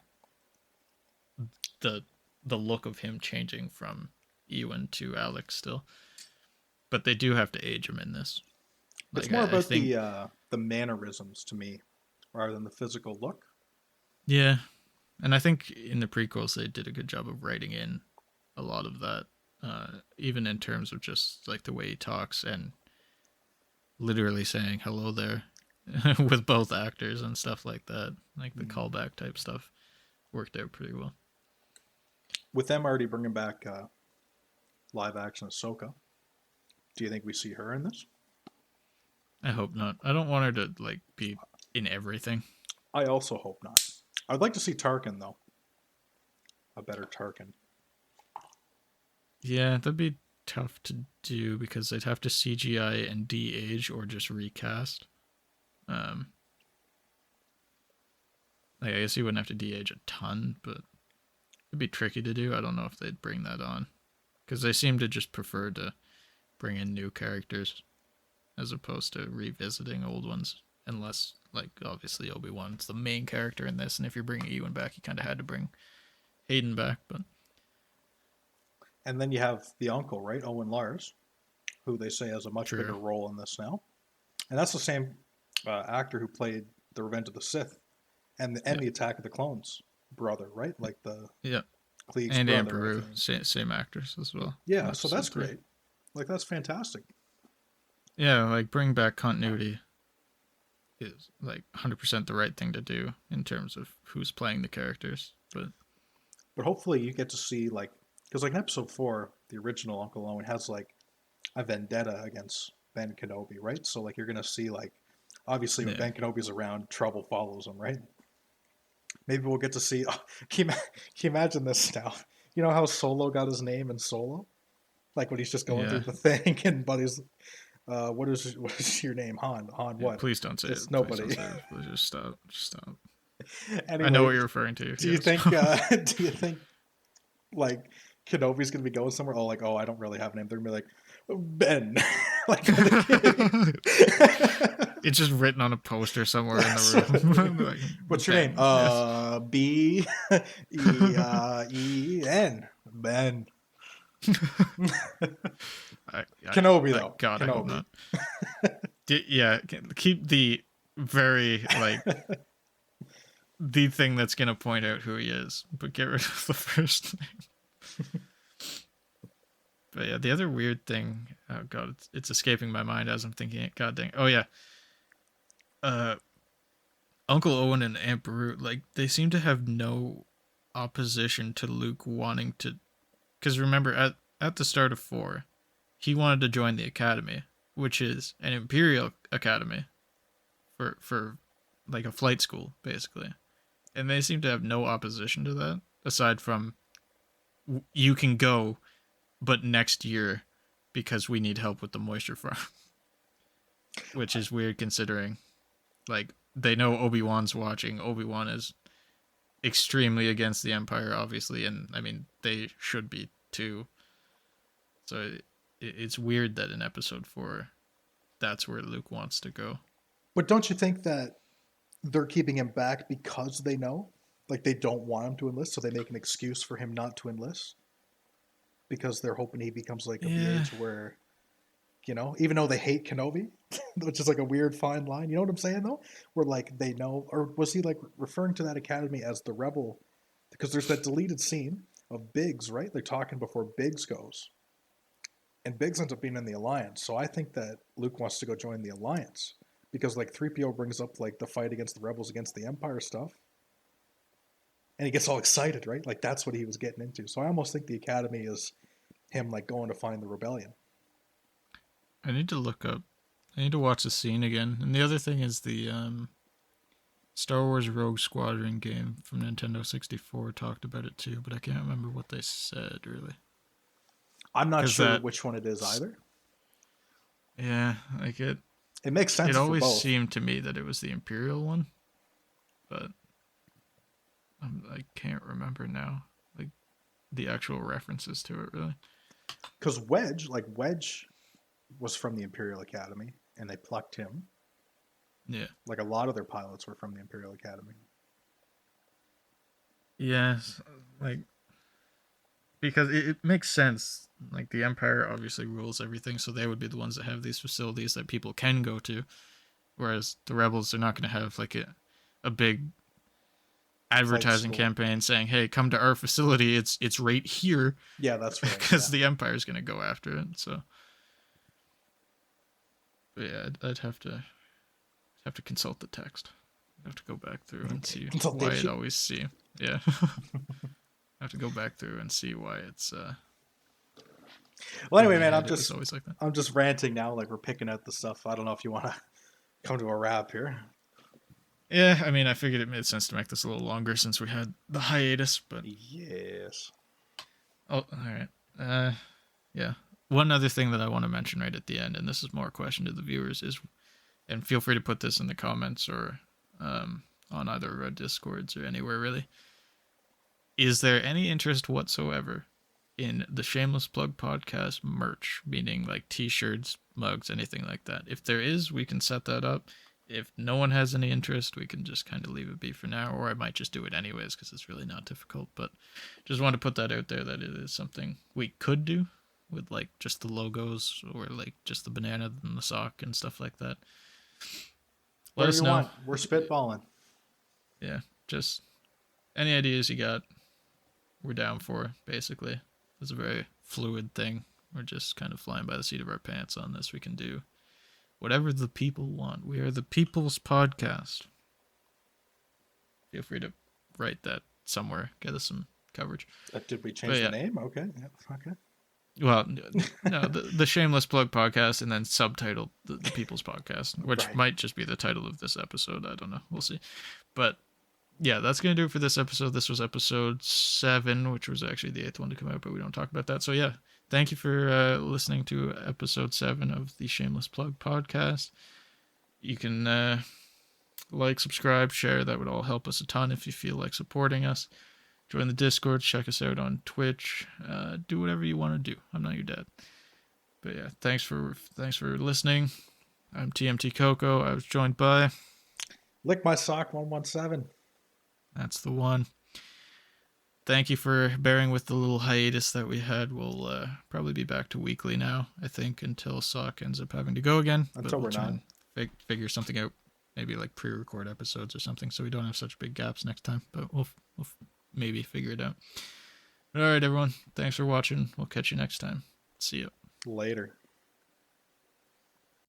the the look of him changing from Ewan to Alex still. But they do have to age him in this. It's Like, more I about think, the mannerisms to me, rather than the physical look. yeah, and I think in the prequels they did a good job of writing in a lot of that, even in terms of just like the way he talks and literally saying hello there with both actors and stuff like that. Like the Mm. callback type stuff worked out pretty well. With them already bringing back live action Ahsoka, do you think we see her in this? I hope not. I don't want her to like be in everything. I also hope not. I'd like to see Tarkin though, a better Tarkin. Yeah, that'd be tough to do because they'd have to CGI and de-age or just recast. Um, like, I guess you wouldn't have to de-age a ton, but it'd be tricky to do. I don't know if they'd bring that on because they seem to just prefer to bring in new characters as opposed to revisiting old ones. Unless, like, obviously Obi-Wan's the main character in this, and if you're bringing Ewan back, you kind of had to bring Hayden back. But And then you have the uncle, right, Owen Lars, who they say has a much bigger true, role in this now, and that's the same actor who played the Revenge of the Sith and yeah, the Attack of the Clones brother, right? Like the yeah, Klieg's and brother, I Amperu, think. same actress as well in Yeah, so that's episode 3. great. Like that's fantastic. Yeah, like bring back continuity is like 100% the right thing to do in terms of who's playing the characters. But But hopefully you get to see like because like in episode 4, the original Uncle Owen has like a vendetta against Ben Kenobi, right? So like you're gonna see like obviously when Yeah. Ben Kenobi's around, trouble follows him, right? Maybe we'll get to see. Oh, can you imagine this now? You know how Solo got his name in Solo? Like when he's just going through Yeah. the thing, and Buddy's, what is your name? Han. Han Yeah. what? Please don't say Just it. Please don't nobody. say it. Please just stop. Just stop. I know Anyway, what you're referring to. do you Yes. think? Do you think like Kenobi's gonna be going somewhere? Oh, like I don't really have a name. They're gonna be like Ben, like from the beginning. It's just written on a poster somewhere in That's the what I room. mean. Like, What's your name? Ben. Yes. B E N. Ben. I, I, Kenobi though. God, I hope Kenobi. not. Yeah, keep the very like the thing that's gonna point out who he is, but get rid of the first name. But yeah, the other weird thing. Oh god, it's escaping my mind as I'm thinking it. God dang. Oh yeah. Uh, Uncle Owen and Aunt Beru, like they seem to have no opposition to Luke wanting to. Because remember, at the start of 4, he wanted to join the academy, which is an Imperial academy for like a flight school, basically. And they seem to have no opposition to that, aside from you can go, but next year because we need help with the moisture farm. Which is weird considering, like, they know Obi-Wan's watching. Obi-Wan is extremely against the Empire, obviously, and I mean, they should be too. So it's weird that in episode 4, that's where Luke wants to go. But don't you think that they're keeping him back because they know? Like they don't want him to enlist, so they make an excuse for him not to enlist? Because they're hoping he becomes like of the Yeah. age where, even though they hate Kenobi, which is like a weird fine line. You know what I'm saying though? Where like they know, or was he like referring to that academy as the rebel? Because there's that deleted scene of Biggs, right? They're talking before Biggs goes. And Biggs ends up being in the Alliance. So I think that Luke wants to go join the Alliance. Because like 3PO brings up like the fight against the rebels against the Empire stuff. And he gets all excited, right? Like that's what he was getting into. So I almost think the Academy is him like going to find the rebellion. I need to watch the scene again. And the other thing is the Star Wars Rogue Squadron game from Nintendo 64 talked about it too, but I can't remember what they said really. I'm not sure which one it is either. Yeah, like it makes sense. It always for both. seemed to me that it was the Imperial one, but I can't remember now, like the actual references to it really. Because Wedge was from the Imperial Academy, and they plucked him. Yeah. Like a lot of their pilots were from the Imperial Academy. Yes, like because it makes sense. Like the Empire obviously rules everything, so they would be the ones that have these facilities that people can go to, whereas the rebels are not going to have like a big advertising campaign saying, "Hey, come to our facility. It's right here." Yeah, that's right. Because the Empire is going to go after it. So, but yeah, I'd have to consult the text. I'd have to go back through and see why it always see. Yeah, I have to go back through and see why it's. Well, anyway, man, always like that. I'm just ranting now. Like we're picking out the stuff. I don't know if you want to come to a wrap here. Yeah, I mean, I figured it made sense to make this a little longer since we had the hiatus, but yes. Oh, all right. Yeah. One other thing that I want to mention right at the end, and this is more a question to the viewers, is, and feel free to put this in the comments or on either our Discords or anywhere really. Is there any interest whatsoever in the Shameless Plug podcast merch, meaning like t-shirts, mugs, anything like that? If there is, we can set that up. If no one has any interest, we can just kind of leave it be for now, or I might just do it anyways because it's really not difficult. But just want to put that out there that it is something we could do with like just the logos or like just the banana and the sock and stuff like that. Let us know. We're spitballing. Yeah, just any ideas you got, we're down for, basically. It's a very fluid thing. We're just kind of flying by the seat of our pants on this. We can do whatever the people want. We are the people's podcast. Feel free to write that somewhere. Get us some coverage. Did we change But the yeah, name? Okay. Yeah, okay. well, no, the Shameless Plug podcast, and then subtitled the People's Podcast, which Right. might just be the title of this episode. I don't know. We'll see. But yeah, that's going to do it for this episode. This was episode 7, which was actually the 8th one to come out, but we don't talk about that. So yeah, thank you for listening to episode 7 of the Shameless Plug podcast. You can like, subscribe, share. That would all help us a ton if you feel like supporting us. Join the Discord. Check us out on Twitch. Do whatever you want to do. I'm not your dad. But yeah, thanks for listening. I'm TMT Coco. I was joined by... Lick My Sock 117. That's the one. Thank you for bearing with the little hiatus that we had. We'll probably be back to weekly now, I think, until Sock ends up having to go again. Until we'll we're try not. and figure something out. Maybe like pre-record episodes or something, so we don't have such big gaps next time. But we'll maybe figure it out. All right, everyone. Thanks for watching. We'll catch you next time. See ya. Later.